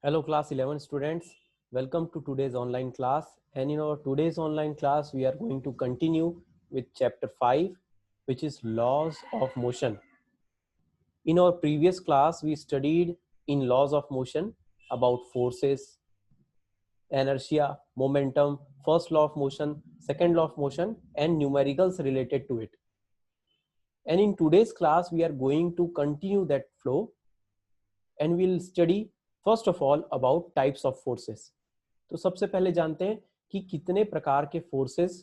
Hello class 11 students, welcome to today's online class, and in our today's online class we are going to continue with chapter 5, which is laws of motion. In our previous class we studied in laws of motion about forces, inertia, momentum, first law of motion, second law of motion, and numericals related to it. And in today's class we are going to continue that flow and we'll study first of all about types of forces. तो सबसे पहले जानते हैं कि कितने प्रकार के forces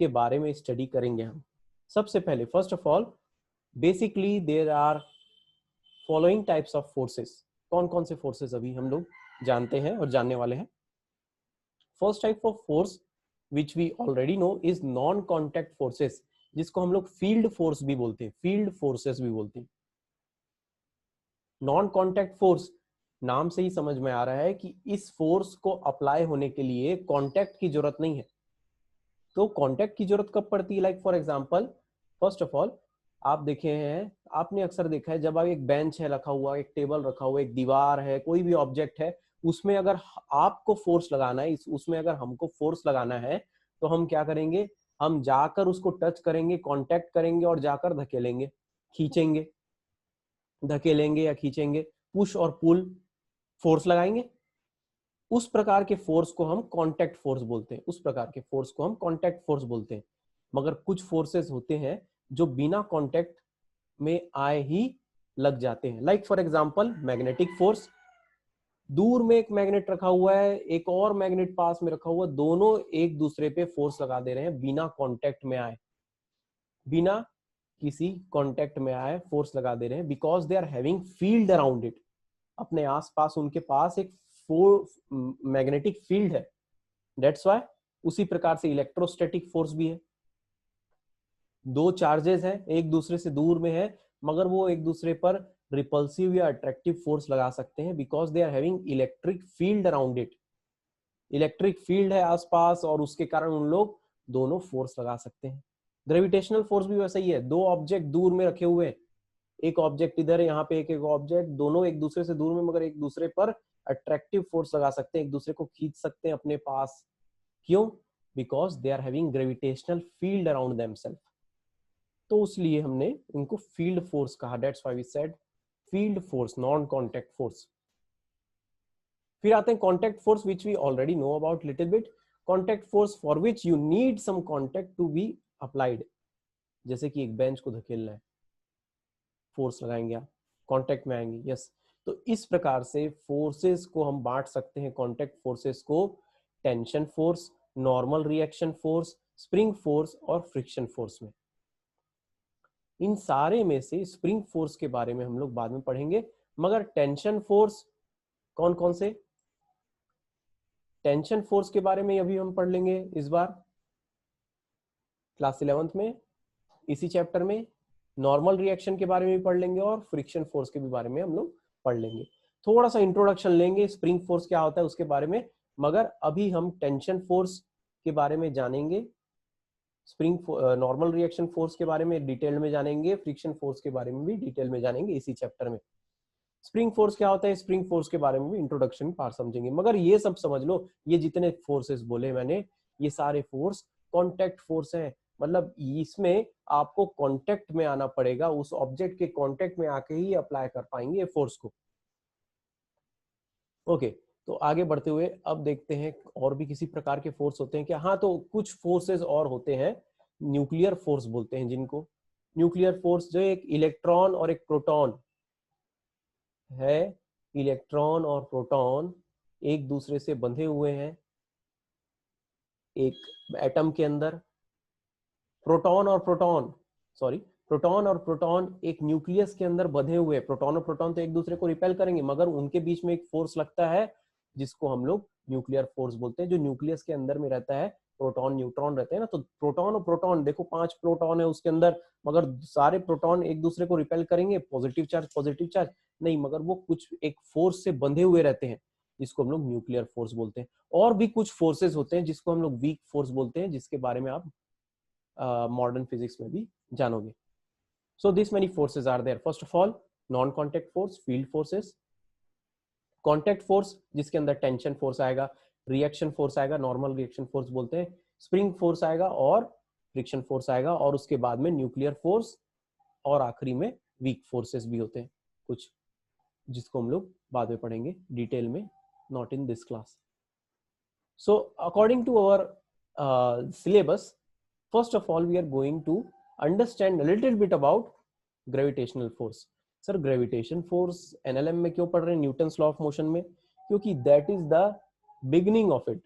के बारे में स्टडी करेंगे हम. सबसे पहले first of all basically there are following types of forces. कौन कौन से फोर्सेस अभी हम लोग जानते हैं और जानने वाले हैं. First type of force which we already know is non contact forces, जिसको हम लोग फील्ड फोर्स भी बोलते हैं, फील्ड फोर्सेस भी बोलते हैं. नॉन कॉन्टैक्ट फोर्स नाम से ही समझ में आ रहा है कि इस फोर्स को अप्लाई होने के लिए कांटेक्ट की जरूरत नहीं है. तो कांटेक्ट की जरूरत कब पड़ती है? Like for example, first of all आप देखे हैं, आपने अक्सर देखा है जब आप एक बेंच है रखा हुआ, एक टेबल रखा हुआ, एक दीवार है, कोई भी ऑब्जेक्ट है, उसमें अगर आपको फोर्स लगाना है, उसमें अगर हमको फोर्स लगाना है तो हम क्या करेंगे? हम जाकर उसको टच करेंगे, कांटेक्ट करेंगे और जाकर धकेलेंगे, खींचेंगे, धकेलेंगे या खींचेंगे, पुश और पुल फोर्स लगाएंगे. उस प्रकार के फोर्स को हम कांटेक्ट फोर्स बोलते हैं, उस प्रकार के फोर्स को हम कांटेक्ट फोर्स बोलते हैं. मगर कुछ फोर्सेस होते हैं जो बिना कांटेक्ट में आए ही लग जाते हैं. Like for example magnetic force. दूर में एक मैग्नेट रखा हुआ है, एक और मैग्नेट पास में रखा हुआ, दोनों एक दूसरे पे फोर्स लगा दे रहे हैं बिना कांटेक्ट में आए, बिना किसी कांटेक्ट में आए फोर्स लगा दे रहे हैं, because they are having field around it. अपने आसपास उनके पास एक मैग्नेटिक फील्ड है. That's why. उसी प्रकार से इलेक्ट्रोस्टैटिक फोर्स भी है. दो चार्जेस हैं, एक दूसरे से दूर में है, मगर वो एक दूसरे पर रिपल्सिव या अट्रैक्टिव फोर्स लगा सकते हैं because they are having electric field around it. Electric field है आसपास और उसके कारण उन लोग दोनों फोर्स लगा सकते हैं. ग्रेविटेशनल फोर्स भी वैसा ही है. दो ऑब्जेक्ट दूर में रखे हुए हैं, एक ऑब्जेक्ट इधर है, यहाँ पे एक ऑब्जेक्ट, दोनों एक दूसरे से दूर में, मगर एक दूसरे पर अट्रैक्टिव फोर्स लगा सकते हैं, एक दूसरे को खींच सकते हैं अपने पास. क्यों? Because they are having gravitational field around themself. तो इसलिए हमने इनको फील्ड फोर्स कहा. That's why we said field force, non contact force. फिर आते हैं contact force which we already know about little bit. Contact force for which you need some contact to be applied. जैसे कि एक bench को धकेलना है, force लगाएंगे आप, कांटेक्ट में आएंगे. यस. तो इस प्रकार से फोर्सेस को हम बांट सकते हैं, कांटेक्ट फोर्सेस को tension force, normal reaction force, spring force और फ्रिक्शन फोर्स में. इन सारे में से स्प्रिंग फोर्स के बारे में हम लोग बाद में पढ़ेंगे. मगर टेंशन फोर्स कौन कौन से? टेंशन फोर्स के बारे में अभी हम पढ़ लेंगे इस बार क्लास 11th में, इसी चैप्टर में. नॉर्मल रिएक्शन के बारे में भी पढ़ लेंगे और फ्रिक्शन फोर्स के भी बारे में हम लोग पढ़ लेंगे. थोड़ा सा इंट्रोडक्शन लेंगे स्प्रिंग फोर्स क्या होता है उसके बारे में. मगर अभी हम टेंशन फोर्स के बारे में जानेंगे, स्प्रिंग नॉर्मल रिएक्शन फोर्स के बारे में डिटेल में जानेंगे, फ्रिक्शन फोर्स के बारे में भी डिटेल में जानेंगे इसी चैप्टर में. स्प्रिंग फोर्स क्या होता है, स्प्रिंग फोर्स के बारे में भी इंट्रोडक्शन पार्ट समझेंगे. मगर ये सब समझ लो, ये जितने फोर्सेस बोले मैंने, ये सारे फोर्स कॉन्टैक्ट फोर्स हैं. मतलब इसमें आपको कांटेक्ट में आना पड़ेगा, उस ऑब्जेक्ट के कांटेक्ट में आके ही अप्लाई कर पाएंगे फोर्स को. ओके. तो आगे बढ़ते हुए अब देखते हैं और भी किसी प्रकार के फोर्स होते हैं क्या. हाँ, तो कुछ फोर्सेस और होते हैं, न्यूक्लियर फोर्स बोलते हैं जिनको. न्यूक्लियर फोर्स जो एक इलेक्ट्रॉन और एक प्रोटॉन है, इलेक्ट्रॉन और प्रोटॉन एक दूसरे से बंधे हुए हैं एक एटम के अंदर. प्रोटॉन और प्रोटॉन, सॉरी, प्रोटॉन और प्रोटॉन एक न्यूक्लियस के अंदर बंधे हुए. प्रोटॉन और प्रोटॉन तो एक दूसरे को रिपेल करेंगे, मगर उनके बीच में एक फोर्स लगता है जिसको हम लोग न्यूक्लियर फोर्स बोलते हैं, जो न्यूक्लियस के अंदर में रहता है. प्रोटॉन न्यूट्रॉन रहते हैं ना, तो प्रोटॉन और प्रोटॉन देखो, 5 प्रोटॉन है उसके अंदर, मगर सारे प्रोटॉन एक दूसरे को रिपेल करेंगे, पॉजिटिव चार्ज नहीं, मगर वो कुछ एक फोर्स से बंधे हुए रहते हैं जिसको हम लोग न्यूक्लियर फोर्स बोलते हैं. और भी कुछ फोर्सेस होते हैं जिसको हम लोग वीक फोर्स बोलते हैं, जिसके बारे में आप मॉडर्न फिजिक्स में भी जानोगे. So this many forces are there. First of all, non-contact force, field forces. Contact force जिसके अंदर टेंशन फोर्स आएगा, रिएक्शन फोर्स आएगा, नॉर्मल रिएक्शन फोर्स बोलते हैं, स्प्रिंग फोर्स आएगा और फ्रिक्शन फोर्स आएगा, और उसके बाद में न्यूक्लियर फोर्स, और आखिरी में वीक फोर्सेस भी होते हैं कुछ, जिसको हम लोग बाद में पढ़ेंगे डिटेल में, not in this class. So according to our syllabus, first of all we are going to understand a little bit about gravitational force. Sir gravitation force NLM में क्यों पढ़ रहे हैं, न्यूटन्स लॉ ऑफ मोशन में? क्योंकि that is the beginning of it.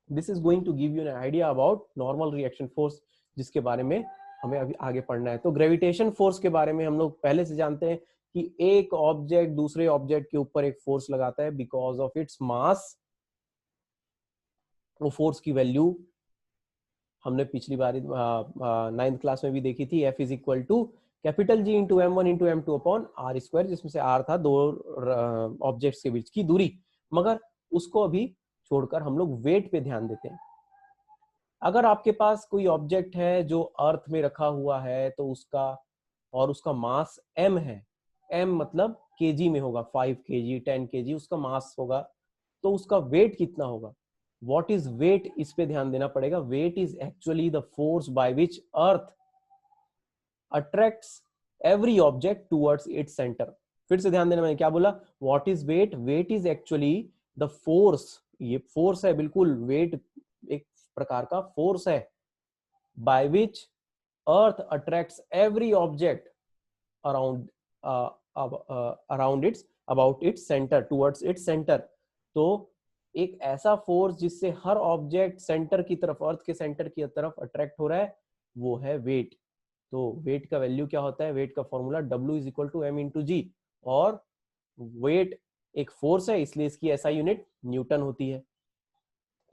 This is going to give you an idea about normal reaction force, जिसके बारे में हमें अभी आगे पढ़ना है. तो ग्रेविटेशन फोर्स के बारे में हम लोग पहले से जानते हैं कि एक ऑब्जेक्ट दूसरे ऑब्जेक्ट के ऊपर एक फोर्स लगाता है बिकॉज ऑफ इट्स मास. वो फोर्स की वैल्यू हमने पिछली बार 9th क्लास में भी देखी थी, F is equal to capital G into M1 into M2 upon R square, जिसमें से R था दो ऑब्जेक्ट्स के बीच की दूरी. मगर उसको अभी छोड़कर हम लोग वेट पे ध्यान देते हैं. अगर आपके पास कोई ऑब्जेक्ट है जो अर्थ में रखा हुआ है तो उसका मास m है, m मतलब kg में होगा, 5 kg 10 kg उसका मास होगा, तो उसका वेट कितना होगा? What is weight? इस पे ध्यान देना पड़ेगा. Weight is actually the force by which Earth attracts every object towards its center. फिर से ध्यान देना, मैंने क्या बोला? What is weight? Weight is actually the force. ये फोर्स है बिल्कुल. वेट एक प्रकार का फोर्स है by which Earth attracts every object about its center, towards its center. तो एक ऐसा फोर्स जिससे हर ऑब्जेक्ट सेंटर की तरफ, अर्थ के सेंटर की तरफ अट्रैक्ट हो रहा है, वो है वेट. तो वेट का वैल्यू क्या होता है? वेट का formula W is equal to M into g. और वेट एक फोर्स है इसलिए इसकी ऐसा यूनिट न्यूटन होती है.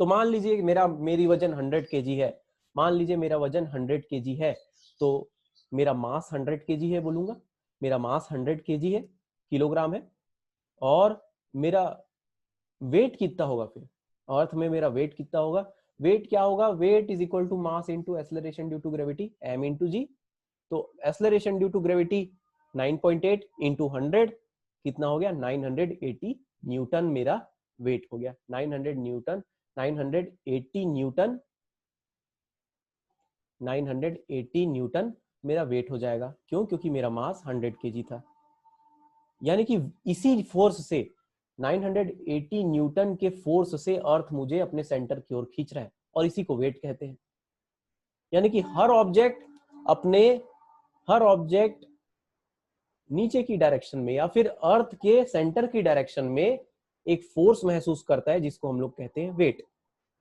तो मान लीजिए मेरी वजन 100 kg है. मान लीजिए मेरा वजन 100 kg है, तो मेरा मास 100 kg है बोलूंगा. मेरा मास 100 kg है, किलोग्राम है, और मेरा वेट कितना होगा? फिर अर्थ में मेरा वेट कितना होगा? वेट क्या होगा? Weight is equal to mass into acceleration due to gravity, m into g. तो acceleration due to gravity 9.8 into 100 कितना हो गया? 980 न्यूटन मेरा वेट हो गया. 980 न्यूटन मेरा वेट हो जाएगा. क्यों? क्योंकि मेरा मास 100 kg था. यानी कि इसी फोर्स से 980 न्यूटन के फोर्स से अर्थ मुझे अपने सेंटर की ओर खींच रहा है, और इसी को वेट कहते हैं. यानी कि हर ऑब्जेक्ट नीचे की डायरेक्शन में या फिर अर्थ के सेंटर की डायरेक्शन में एक फोर्स महसूस करता है, जिसको हम लोग कहते हैं वेट.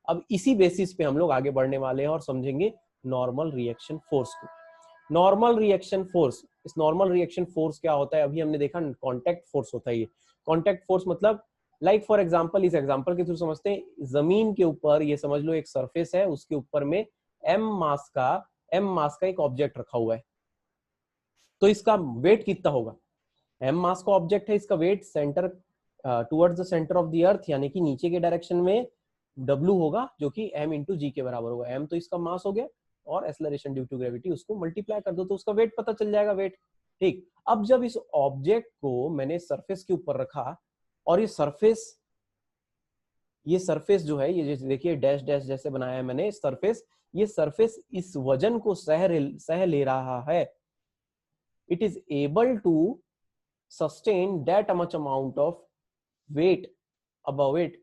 अब इसी बेसिस पे हम लोग आगे बढ़ने वाले हैं और समझेंगे नॉर्मल रिएक्शन फोर्स को. नॉर्मल रिएक्शन फोर्स, इस नॉर्मल रिएक्शन फोर्स क्या होता है? अभी हमने देखा कॉन्टैक्ट फोर्स होता है. ये कॉन्टैक्ट फोर्स मतलब लाइक फॉर एग्जांपल, इस एग्जांपल के थ्रू समझते हैं. जमीन के ऊपर ये समझ लो एक सरफेस है, उसके ऊपर में m मास का एक ऑब्जेक्ट रखा हुआ है. तो इसका वेट कितना होगा? m मास का ऑब्जेक्ट है, इसका weight centre towards the centre of the earth, यानी कि नीचे के डायरेक्शन में W होगा, जो कि m इंटू जी के बराबर होगा. m तो इसका मास हो गया, और एक्सेलरेशन ड्यू टू ग्रेविटी उसको मल्टीप्लाई कर दो तो उसका वेट पता चल जाएगा. वेट ठीक. अब जब इस ऑब्जेक्ट को मैंने सरफेस के ऊपर रखा, और ये सरफेस जो है, ये देखिए डैश डैश जैसे बनाया है मैंने सरफेस, ये सरफेस इस वजन को सह ले रहा है. It is able to sustain that much amount of weight above it,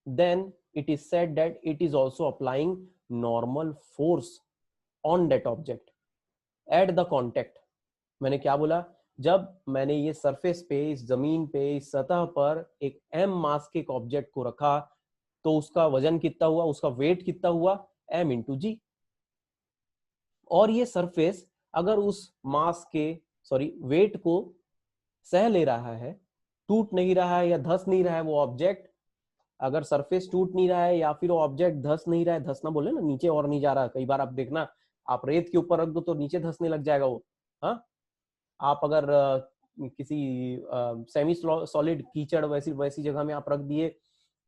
then it is said that it is also applying normal force on that object at the contact. मैंने क्या बोला? जब मैंने ये सरफेस पे, इस जमीन पे, इस सतह पर एक m मास के एक ऑब्जेक्ट को रखा, तो उसका वजन कितना हुआ? उसका वेट कितना हुआ? m into g. और ये सरफेस अगर उस वेट को सह ले रहा है, टूट नहीं रहा है या धस नहीं रहा है वो ऑब्जेक्ट, अगर सरफेस टूट नहीं रहा है या फिर वो ऑब्जेक्ट धस नहीं रहा है, धसना बोले ना, नीचे और नहीं जा रहा. कई बार आप देखना, आप रेत के ऊपर रख दो तो नीचे धसने लग जाएगा वो. हाँ, आप अगर किसी सेमी सॉलिड कीचड़ वैसी जगह में आप रख दिए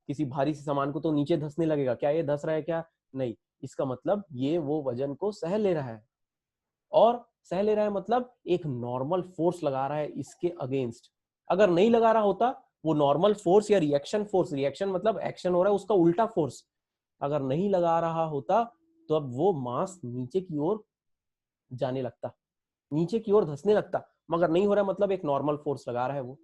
किसी भारी से सामान को, तो नीचे धसने लगेगा. क्या ये धस रहा है? क्या नहीं. इसका मतलब ये वो वजन को सह ले रहा है, और सह ले रहा है मतलब एक नॉर्मल फोर्स लगा रहा है इसके अगेंस्ट. अगर नहीं लगा रहा होता वो नॉर्मल फोर्स या रिएक्शन फोर्स, रिएक्शन मतलब एक्शन हो रहा है उसका उल्टा फोर्स, अगर नहीं लगा रहा होता तो अब वो मास नीचे की ओर जाने लगता, नीचे की ओर धंसने लगता, मगर नहीं हो रहा मतलब एक नॉर्मल फोर्स लगा रहा है वो,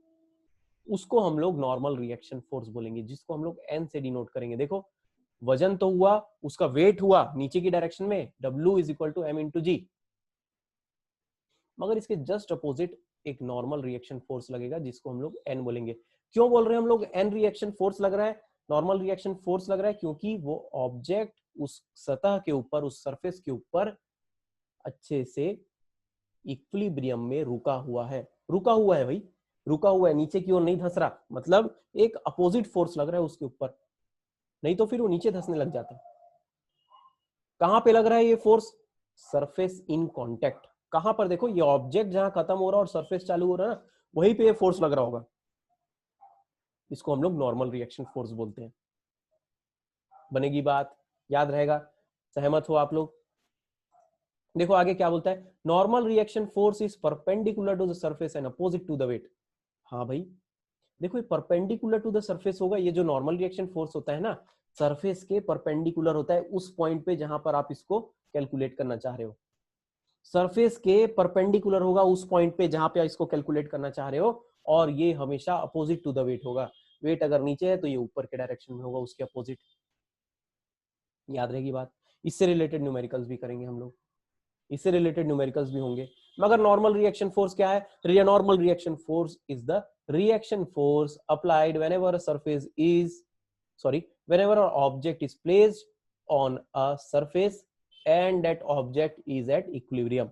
उसको हम लोग नॉर्मल रिएक्शन फोर्स बोलेंगे, जिसको हम लोग एन से डिनोट करेंगे। देखो वजन तो हुआ, उसका वेट हुआ नीचे की डायरेक्शन में, W is equal to M into g, मगर इसके जस्ट अपोजिट एक नॉर्मल रिएक्शन फोर्स लगेगा जिसको हम लोग एन बोलेंगे। क्यों बोल रहे हैं हम लोग एन रिएक्शन फोर्स लग रहा है, नॉर्मल रिएक्शन फोर्स लग रहा है? क्योंकि वो ऑब्जेक्ट उस सतह के ऊपर, उस सरफेस के ऊपर अच्छे से इक्विलिब्रियम में रुका हुआ है, रुका हुआ है भाई, रुका हुआ है, नीचे की ओर नहीं धंस रहा, मतलब एक अपोजिट फोर्स लग रहा है उसके ऊपर, नहीं तो फिर वो नीचे धंसने लग जाता। कहां पे लग रहा है ये फोर्स? Surface in contact. कहां पर? देखो ये ऑब्जेक्ट जहां खत्म हो रहा है और सरफेस चालू हो रहा है ना, वहीं पे ये फोर्स लग रहा होगा, इसको हम लोग नॉर्मल रिएक्शन फोर्स बोलते हैं। बनेगी बात, याद रहेगा, सहमत हो आप लोग? देखो आगे क्या बोलता है, normal reaction force is perpendicular to the surface and opposite to the weight. हाँ भाई, देखो ये परपेंडिकुलर टू द सरफेस होगा, ये जो नॉर्मल रिएक्शन फोर्स होता है ना, सरफेस के परपेंडिकुलर होता है उस पॉइंट पे जहां पर आप इसको कैलकुलेट करना चाह रहे हो, सरफेस के परपेंडिकुलर होगा उस पॉइंट पे जहां पे इसको कैलकुलेट करना चाह रहे हो, और ये हमेशा अपोजिट टू द वेट होगा, वेट अगर नीचे है तो ये ऊपर के डायरेक्शन में होगा, उसके अपोजिट। याद रहेगी बात, इससे रिलेटेड न्यूमेरिकल्स भी करेंगे हम लोग, इससे रिलेटेड न्यूमेरिकल्स भी होंगे। मगर नॉर्मल रिएक्शन फोर्स क्या है? Normal reaction force is the reaction force applied whenever a surface is whenever an object is placed on a surface and that object is at equilibrium।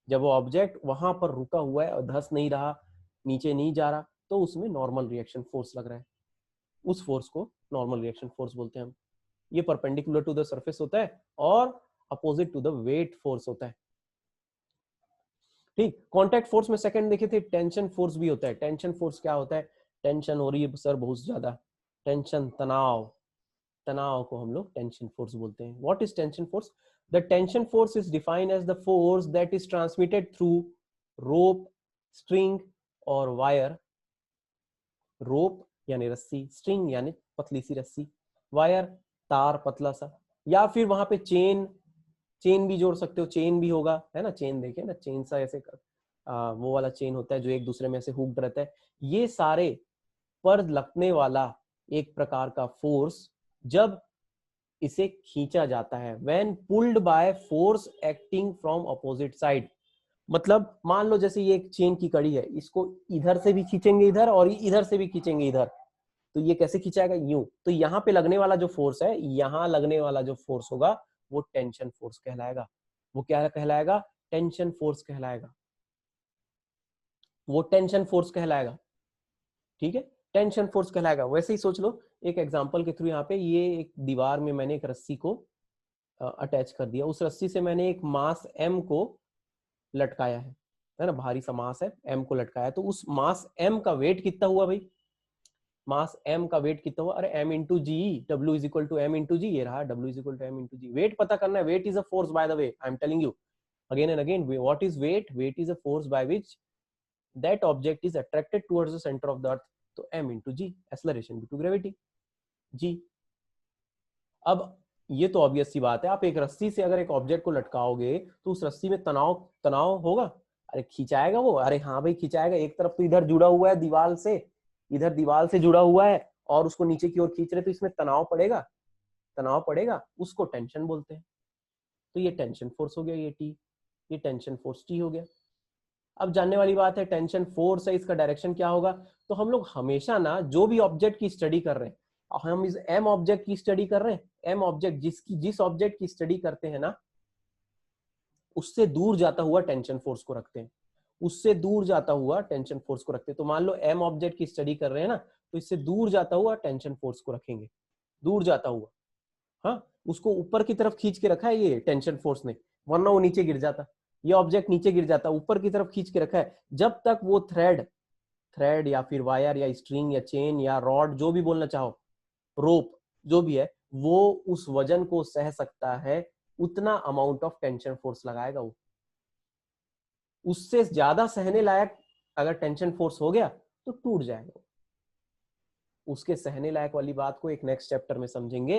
जब वो object वहां पर रुका हुआ है और धंस नहीं रहा, नीचे नहीं जा रहा, तो उसमें नॉर्मल रिएक्शन फोर्स लग रहा है, उस फोर्स को नॉर्मल रिएक्शन फोर्स बोलते हैं हम। ये परपेंडिकुलर टू द सरफेस होता है और opposite to the weight force होता है। ठीक, कॉन्टैक्ट फोर्स में सेकंड देखे थे, टेंशन फोर्स भी होता है। टेंशन फोर्स क्या होता है? टेंशन हो रही है सर बहुत ज्यादा, टेंशन, तनाव, तनाव को हम लोग टेंशन फोर्स बोलते हैं। What is tension force? The tension force is defined as the force that is transmitted through rope, string और वायर। रोप यानी रस्सी, स्ट्रिंग यानी पतली सी रस्सी, वायर तार पतला सा, या फिर वहां पे चेन, चेन भी जोड़ सकते हो, चेन भी होगा, है ना, चेन देखे ना, चेन सा ऐसे वो वाला चेन होता है जो एक दूसरे में ऐसे हुक्ड रहता है। ये सारे पर लगने वाला एक प्रकार का फोर्स जब इसे खींचा जाता है, when pulled by force acting from opposite side. मतलब मान लो जैसे ये एक चेन की कड़ी है, इसको इधर से भी खींचेंगे इधर और इधर से भी खींचेंगे इधर, तो ये कैसे खींचाएगा? यूं। तो यहाँ पे लगने वाला जो फोर्स है, यहाँ लगने वाला जो फोर्स होगा वो टेंशन फोर्स कहलाएगा। वो क्या कहलाएगा? टेंशन फोर्स कहलाएगा, वो टेंशन फोर्स कहलाएगा। ठीक है, टेंशन फोर्स कहलाएगा। वैसे ही सोच लो, एक एग्जांपल के थ्रू, यहाँ पे ये एक दीवार में मैंने एक रस्सी को अटैच कर दिया, उस रस्सी से मैंने एक मास m को लटकाया है ना, भारी सा मास है m को लटकाया, तो उस मास m का वेट कितना हुआ भाई? मास m का वेट कितना हुआ? अरे m into g, W is equal to m into g, ये रहा W is equal to m into ji. Weight पता करना है, weight is a force by the way, I am telling you again and again, what is weight? Weight is a force by which that object is attracted towards the center of the earth, तो m into g, acceleration due to gravity, g। अब ये तो obvious सी बात है, आप एक रस्सी से अगर एक ऑब्जेक्ट को लटकाओगे तो उस रस्सी में तनाव, तनाव होगा, अरे खिंचाएगा वो, अरे हाँ भाई खिंचाएगा, एक तरफ तो इधर जुड़ा हुआ है दीवार से, इधर दीवार से जुड़ा हुआ है और उसको नीचे की ओर खींच रहे, तो इसमें तनाव पड़ेगा, तनाव पड़ेगा, उसको टेंशन बोलते हैं। तो ये टेंशन फोर्स हो गया, ये टी, ये टेंशन फोर्स टी हो गया। अब जानने वाली बात है, टेंशन फोर्स है, इसका डायरेक्शन क्या होगा? तो हम लोग हमेशा ना जो भी ऑब्जेक्ट की स्टडी कर रहे हैं, हम इस एम ऑब्जेक्ट की स्टडी कर रहे हैं, एम ऑब्जेक्ट जिस ऑब्जेक्ट की स्टडी करते हैं ना, उससे दूर जाता हुआ टेंशन फोर्स को रखते हैं, उससे दूर जाता हुआ टेंशन फोर्स को रखते हैं। तो मान लो एम ऑब्जेक्ट की स्टडी कर रहे हैं ना, तो इससे दूर जाता हुआ टेंशन फोर्स को रखेंगे, दूर जाता हुआ। हाँ, उसको ऊपर की तरफ खींच के रखा है ये टेंशन फोर्स ने, वरना वो नीचे गिर जाता, ये ऑब्जेक्ट नीचे गिर जाता, ऊपर की तरफ खींच के रखा है। जब तक वो थ्रेड, थ्रेड या फिर वायर या स्ट्रिंग या चेन या रॉड, जो भी बोलना चाहो, रोप, जो भी है, वो उस वजन को सह सकता है, उतना अमाउंट ऑफ टेंशन फोर्स लगाएगा वो। उससे ज्यादा सहने लायक अगर टेंशन फोर्स हो गया तो टूट जाएगा, उसके सहने लायक वाली बात को एक नेक्स्ट चैप्टर में समझेंगे।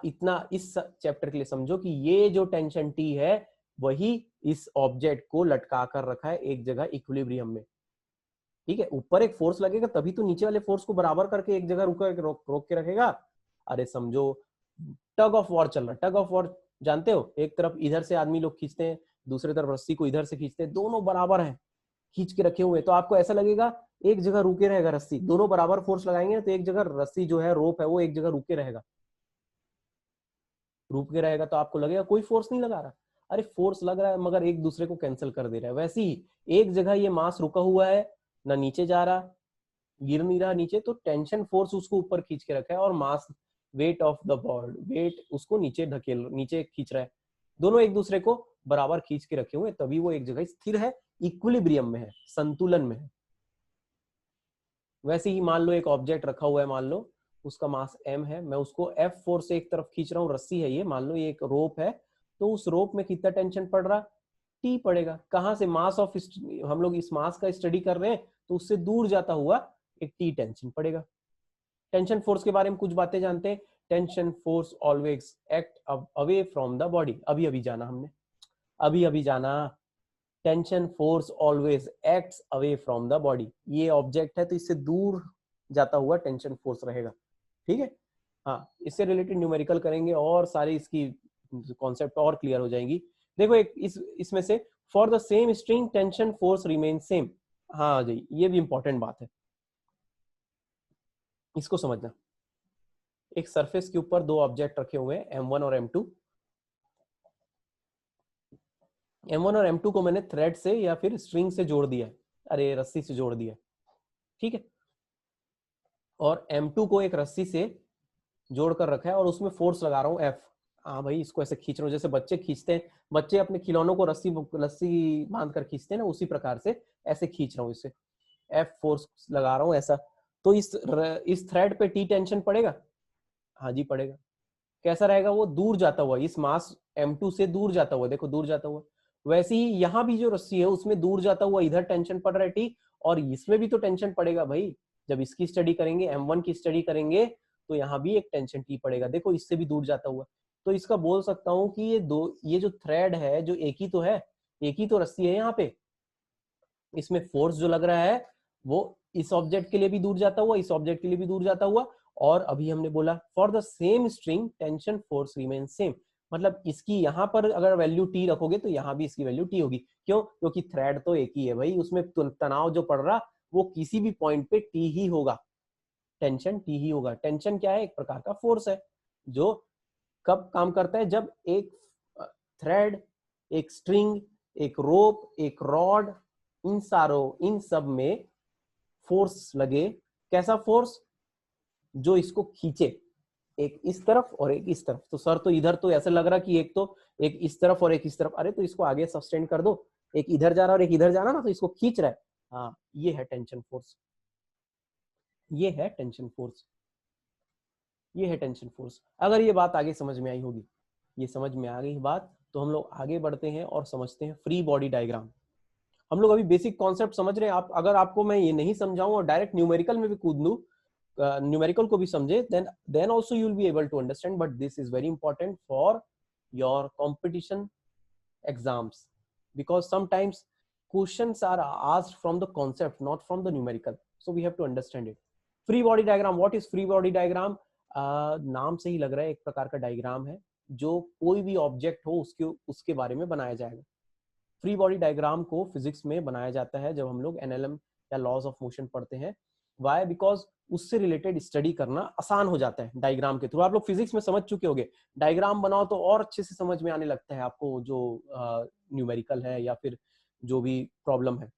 इतना इस चैप्टर के लिए समझो कि ये जो टेंशन टी है वही इस ऑब्जेक्ट को लटका कर रखा है एक जगह इक्विलिब्रियम में। ठीक है, ऊपर एक फोर्स लगेगा तभी तो नीचे वाले फोर्स को बराबर करके एक जगह रोक के रखेगा। अरे समझो टग ऑफ वॉर चल रहा है, टग ऑफ वॉर जानते हो, एक तरफ इधर से आदमी लोग खींचते हैं, दूसरी तरफ रस्सी को इधर से खींचते हैं, दोनों बराबर है खींच के रखे हुए, तो आपको ऐसा लगेगा एक जगह रुके रहेगा रस्सी, दोनों बराबर फोर्स लगाएंगे तो एक जगह रस्सी जो है रोप है वो एक जगह रुके रहेगा, रुक के रहेगा, तो आपको लगेगा कोई फोर्स नहीं लगा रहा। अरे फोर्स लग रहा है मगर एक दूसरे को कैंसिल कर दे रहा है। वैसे ही एक जगह ये मास रुका हुआ है, ना नीचे जा रहा, गिर नहीं रहा नीचे, तो टेंशन फोर्स उसको ऊपर खींच के रखा है और mass weight of the body weight उसको नीचे नीचे खींच रहा है। दोनों एक दूसरे को बराबर खींच के रखे हुए, तभी वो एक जगह स्थिर है, इक्विलिब्रियम में है, संतुलन में है। वैसे ही मान लो एक ऑब्जेक्ट रखा हुआ है, मान लो उसका मास m है, मैं उसको F फोर्स से एक तरफ खींच रहा हूँ, रस्सी है ये, मान लो ये एक रोप है, तो उस रोप में कितना टेंशन पड़ रहा, T पड़ेगा। कहां से, मास ऑफ, हम लोग इस मास का स्टडी कर रहे हैं तो उससे दूर जाता हुआ एक T टेंशन पड़ेगा। टेंशन फोर्स के बारे में कुछ बातें जानते हैं। Tension force always act away from the body, अभी अभी जाना हमने, अभी अभी जाना। Tension force always acts away from the body, ये ऑब्जेक्ट है तो इससे दूर जाता हुआ टेंशन फोर्स रहेगा। ठीक है, हाँ, इससे रिलेटेड न्यूमेरिकल करेंगे और सारी इसकी कॉन्सेप्ट और क्लियर हो जाएंगी। देखो एक इसमें से for the same string tension force remain same, हाँ जी, ये भी इंपॉर्टेंट बात है, इसको समझना। एक सरफेस के ऊपर दो ऑब्जेक्ट रखे हुए हैं M1 और M2, M1 और M2 को मैंने थ्रेड से या फिर स्ट्रिंग से जोड़ दिया है, अरे रस्सी से जोड़ दिया, ठीक है, और M2 को एक रस्सी से जोड़ कर रखा है और उसमें फोर्स लगा रहा हूँ F। हाँ भाई, इसको ऐसे खींच रहा हूँ जैसे बच्चे खींचते हैं, बच्चे अपने खिलौनों को रस्सी बांध कर खींचते हैं ना, उसी प्रकार से ऐसे खींच रहा हूँ, इससे F फोर्स लगा रहा हूँ ऐसा। तो इस थ्रेड पे T टेंशन पड़ेगा, हाँ जी पड़ेगा। कैसा रहेगा, वो दूर जाता हुआ, इस मास M2 से दूर जाता हुआ, देखो दूर जाता हुआ। वैसे ही यहाँ भी जो रस्सी है उसमें दूर जाता हुआ इधर टेंशन पड़ रहा है T, और इसमें भी तो टेंशन पड़ेगा भाई। जब इसकी स्टडी करेंगे, M1 की स्टडी करेंगे, तो यहाँ भी एक टेंशन T पड़ेगा, देखो इससे भी दूर जाता हुआ। तो इसका बोल सकता हूँ कि ये जो थ्रेड है, जो एक ही तो है, एक ही तो रस्सी है यहाँ पे, इसमें फोर्स जो लग रहा है वो इस ऑब्जेक्ट के लिए भी दूर जाता हुआ, इस ऑब्जेक्ट के लिए भी दूर जाता हुआ। और अभी हमने बोला for the same string tension force remain same, मतलब इसकी यहाँ पर अगर वैल्यू T रखोगे तो यहाँ भी इसकी वैल्यू T होगी। क्यों, क्योंकि थ्रेड तो एक ही है भाई, उसमें तनाव जो पड़ रहा वो किसी भी पॉइंट पे T ही होगा, टेंशन T ही होगा। टेंशन क्या है, एक प्रकार का फोर्स है जो कब काम करता है, जब एक थ्रेड, एक स्ट्रिंग, एक रोप, एक रॉड, इन सब में फोर्स लगे। कैसा फोर्स, जो इसको खींचे, एक इस तरफ और एक इस तरफ। तो सर तो इधर तो ऐसा लग रहा कि एक तो एक इस तरफ और एक इस तरफ, अरे तो इसको आगे सस्टेन कर दो, एक इधर जा रहा और एक इधर जा रहा ना, तो इसको खींच रहा है। हाँ, ये है टेंशन फोर्स, ये है टेंशन फोर्स, ये है टेंशन फोर्स। अगर ये बात आगे समझ में आई होगी, ये समझ में आ गई बात, तो हम लोग आगे बढ़ते हैं और समझते हैं फ्री बॉडी डायग्राम। हम लोग अभी बेसिक कॉन्सेप्ट समझ रहे हैं। आप अगर आपको मैं ये नहीं समझाऊं और डायरेक्ट न्यूमेरिकल में भी कूद लूं, न्यूमेरिकल को भी समझे, then also you will be able to understand, but this is very important for your competition exams, because sometimes questions are asked from the concept, not from the numerical, so we have to understand it. Free body diagram, what is free body diagram? नाम से ही लग रहा है एक प्रकार का diagram है, जो कोई भी ऑब्जेक्ट हो उसके बारे में बनाया जाएगा। फ्री बॉडी डायग्राम को फिजिक्स में बनाया जाता है जब हम लोग एनएलएम या लॉज ऑफ मोशन पढ़ते हैं। वाई, बिकॉज उससे रिलेटेड स्टडी करना आसान हो जाता है डायग्राम के थ्रू। आप लोग फिजिक्स में समझ चुके होंगे, डायग्राम बनाओ तो और अच्छे से समझ में आने लगता है आपको, जो न्यूमेरिकल है या फिर जो भी प्रॉब्लम है।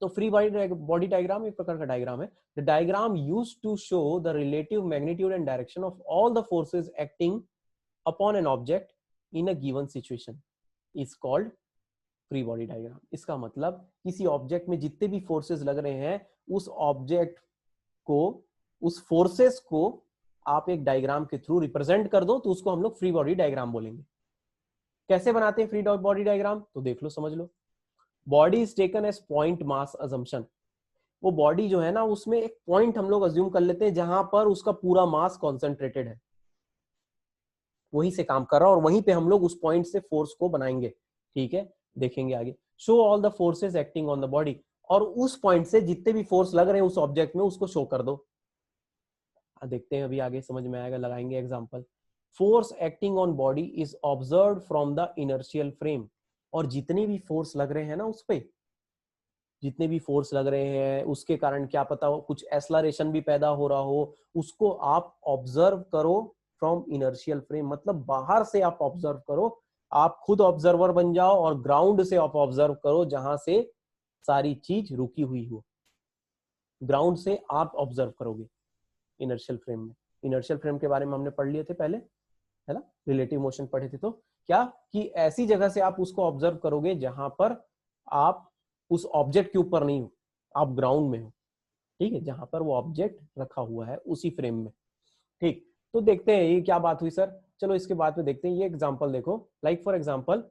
तो फ्री बॉडी डायग्राम एक प्रकार का डायग्राम है। The diagram used to show the relative magnitude and direction of all the forces acting upon an object in a given situation is called free body diagram. इसका मतलब किसी object में जितने भी फोर्सेस लग रहे हैं, उस ऑब्जेक्ट को, उस फोर्सेस को आप एक डायग्राम के थ्रू रिप्रेजेंट कर दो, तो उसको हम लोग फ्री बॉडी डायग्राम बोलेंगे। कैसे बनाते हैं फ्री बॉडी डायग्राम, तो देख लो, समझ लो। Body is taken as point mass assumption, वो बॉडी जो है ना उसमें एक पॉइंट हम लोग अज्यूम कर लेते हैं जहां पर उसका पूरा मास कॉन्सेंट्रेटेड है, वहीं से काम कर रहा है और वहीं पे हम लोग उस पॉइंट से फोर्स को बनाएंगे। ठीक है, देखेंगे आगे। Show all the forces acting on the body, और उस पॉइंट से जितने भी फोर्स लग रहे हैं उस ऑब्जेक्ट में उसको शो कर दो। देखते हैं अभी आगे समझ में आएगा, लगाएंगे example. Force acting on body is observed from the inertial frame, और जितने भी फोर्स लग रहे हैं ना उस पे, जितने भी फोर्स लग रहे हैं उसके कारण क्या पता हो कुछ एक्सलरेशन भी पैदा हो रहा हो, उसको आप ऑब्जर्व करो फ्रॉम इनर्शियल फ्रेम, मतलब बाहर से आप ऑब्जर्व करो, आप खुद ऑब्जर्वर बन जाओ और ग्राउंड से आप ऑब्जर्व करो जहां से सारी चीज रुकी हुई हो, ग्राउंड से आप ऑब्जर्व करोगे इनर्शियल फ्रेम में। इनर्शियल फ्रेम के बारे में हमने पढ़ लिए थे पहले, है ना, रिलेटिव मोशन पढ़े थे। तो क्या कि ऐसी जगह से आप उसको ऑब्जर्व करोगे जहां पर आप उस ऑब्जेक्ट के ऊपर नहीं हो, आप ग्राउंड में हो। ठीक है, जहां पर वो ऑब्जेक्ट रखा हुआ है उसी फ्रेम में। ठीक, तो देखते हैं ये क्या बात हुई सर। चलो इसके बाद में देखते हैं ये एग्जांपल देखो। लाइक फॉर एग्जांपल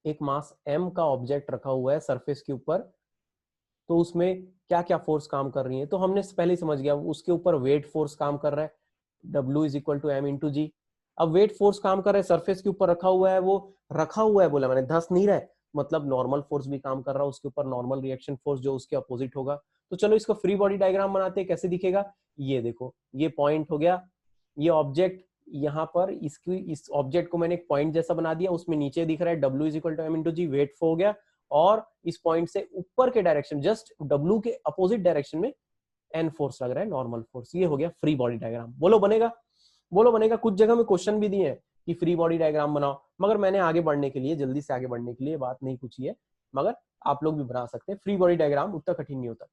एक मास m का ऑब्जेक्ट रखा हुआ है सरफेस के ऊपर, तो उसमें क्या क्या फोर्स काम कर रही है तो हमने पहले ही समझ गया, उसके ऊपर वेट फोर्स काम कर रहा है, W is equal to M into g. अब वेट फोर्स काम कर रहा है, सरफेस के ऊपर रखा हुआ है, वो रखा हुआ है बोला मैंने, धस नहीं रहा है, मतलब नॉर्मल फोर्स भी काम कर रहा है उसके ऊपर, नॉर्मल रिएक्शन फोर्स जो उसके अपोजिट होगा। तो चलो इसका फ्री बॉडी डायग्राम बनाते हैं, कैसे दिखेगा। ये देखो, ये पॉइंट हो गया, ये ऑब्जेक्ट यहाँ पर, इसकी इस ऑब्जेक्ट को मैंने एक पॉइंट जैसा बना दिया, उसमें नीचे दिख रहा है W is equal to M into ji, weight हो गया, और इस पॉइंट से ऊपर के डायरेक्शन, जस्ट W के अपोजिट डायरेक्शन में N फोर्स लग रहा है, नॉर्मल फोर्स। ये हो गया फ्री बॉडी डायग्राम। बोलो बनेगा, बोलो बनेगा। कुछ जगह में क्वेश्चन भी दिए हैं कि फ्री बॉडी डायग्राम बनाओ, मगर मैंने आगे बढ़ने के लिए, जल्दी से आगे बढ़ने के लिए बात नहीं पूछी है, मगर आप लोग भी बना सकते हैं फ्री बॉडी डायग्राम, उतना कठिन नहीं होता।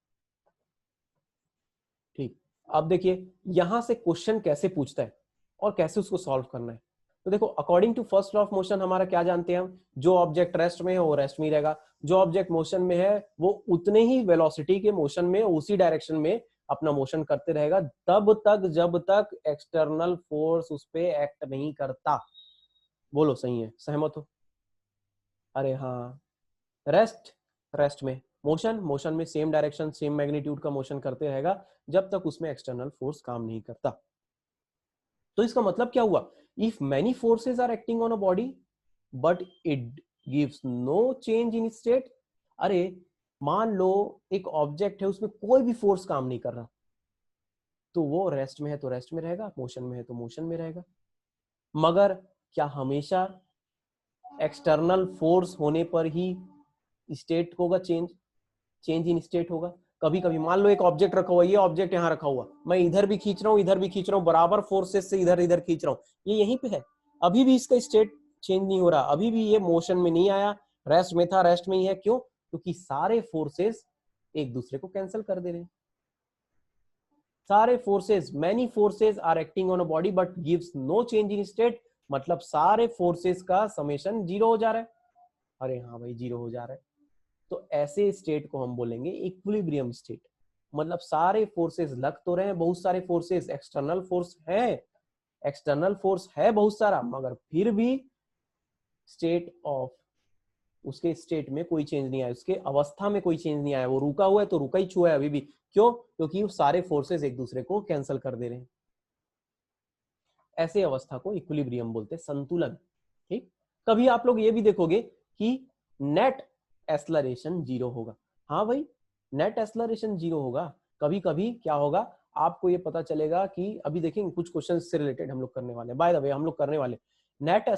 ठीक, अब देखिए यहां से क्वेश्चन कैसे पूछता है और कैसे उसको सॉल्व करना है। तो देखो, according to first law of motion हमारा क्या जानते हैं हम, जो ऑब्जेक्ट रेस्ट में है वो रेस्ट में ही रहेगा, जो ऑब्जेक्ट मोशन में है वो उतने ही वेलोसिटी के मोशन में, उसी डायरेक्शन में अपना मोशन करते रहेगा तब तक जब तक एक्सटर्नल फोर्स उस पे एक्ट नहीं करता। बोलो सही है, सहमत हो। अरे हाँ, रेस्ट, रेस्ट में, मोशन, मोशन में सेम डायरेक्शन सेम मैग्नीट्यूड का मोशन करते रहेगा जब तक उसमें एक्सटर्नल फोर्स काम नहीं करता। तो इसका मतलब क्या हुआ, if many forces are acting on a body but it gives no change in state. अरे मान लो एक ऑब्जेक्ट है, उसमें कोई भी फोर्स काम नहीं कर रहा, तो वो रेस्ट में है तो रेस्ट में रहेगा, मोशन में है तो मोशन में रहेगा। मगर क्या हमेशा एक्सटर्नल फोर्स होने पर ही स्टेट होगा चेंज, चेंज इन स्टेट होगा? कभी कभी मान लो एक ऑब्जेक्ट रखा हुआ, ये ऑब्जेक्ट यहाँ रखा हुआ, मैं इधर भी खींच रहा हूँ इधर भी खींच रहा हूँ, बराबर फोर्सेस से इधर इधर खींच रहा हूँ, ये यहीं पे है, अभी भी इसका स्टेट चेंज नहीं हो रहा, अभी भी ये मोशन में नहीं आया, रेस्ट में था रेस्ट में ही है। क्यों? क्योंकि सारे फोर्सेस एक दूसरे को कैंसिल कर दे रहे हैं। सारे forces, many forces are acting on a body but gives no change in state, मतलब सारे फोर्सेस का समेशन जीरो हो जा रहा है। अरे हाँ भाई, जीरो हो जा रहा है। तो ऐसे स्टेट को हम बोलेंगे इक्विलिब्रियम स्टेट, मतलब सारे फोर्सेस लग तो रहे हैं, बहुत सारे फोर्सेस, एक्सटर्नल फोर्स है, एक्सटर्नल फोर्स है बहुत सारा, मगर फिर भी स्टेट ऑफ, उसके स्टेट में कोई चेंज नहीं आया, उसके अवस्था में कोई चेंज नहीं आया, वो रुका हुआ है तो रुका ही छुआ है अभी भी। क्यों? क्योंकि वो सारे फोर्सेस एक दूसरे को कैंसिल कर दे रहे हैं। ऐसे अवस्था को इक्विलिब्रियम बोलते हैं, संतुलन। ठीक, कभी आप लोग ये भी देखोगे कि नेट एक्सलरेशन जीरो होगा। हाँ भाई, नेट एक्सलरेशन जीरो होगा। कभी कभी क्या होगा, आपको ये पता चलेगा कि अभी देखेंगे कुछ क्वेश्चन से रिलेटेड हम लोग करने वाले, बाय द वे हम लोग करने वाले, नेट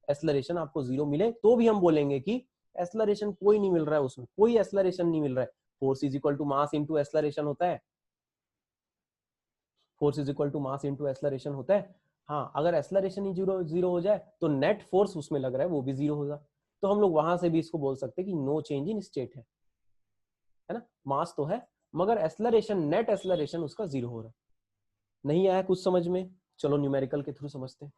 एक्सलरेशन आपको जीरो मिले तो भी हम बोलेंगे कि एक्सलरेशन कोई नहीं मिल रहा है, उसमें कोई एक्सलरेशन नहीं मिल रहा है। Force is equal to mass into acceleration होता है, force is equal to mass into acceleration होता है। हाँ, अगर एक्सलरेशन ही जीरो जीरो हो जाए तो नेट फोर्स उसमें लग रहा है वो भी जीरो होगा, तो हम लोग वहां से भी इसको बोल सकते हैं कि नो चेंज इन स्टेट है ना, मास तो है मगर एक्सलरेशन, नेट एक्सलरेशन उसका जीरो हो रहा है। नहीं आया कुछ समझ में? चलो न्यूमेरिकल के थ्रू समझते हैं,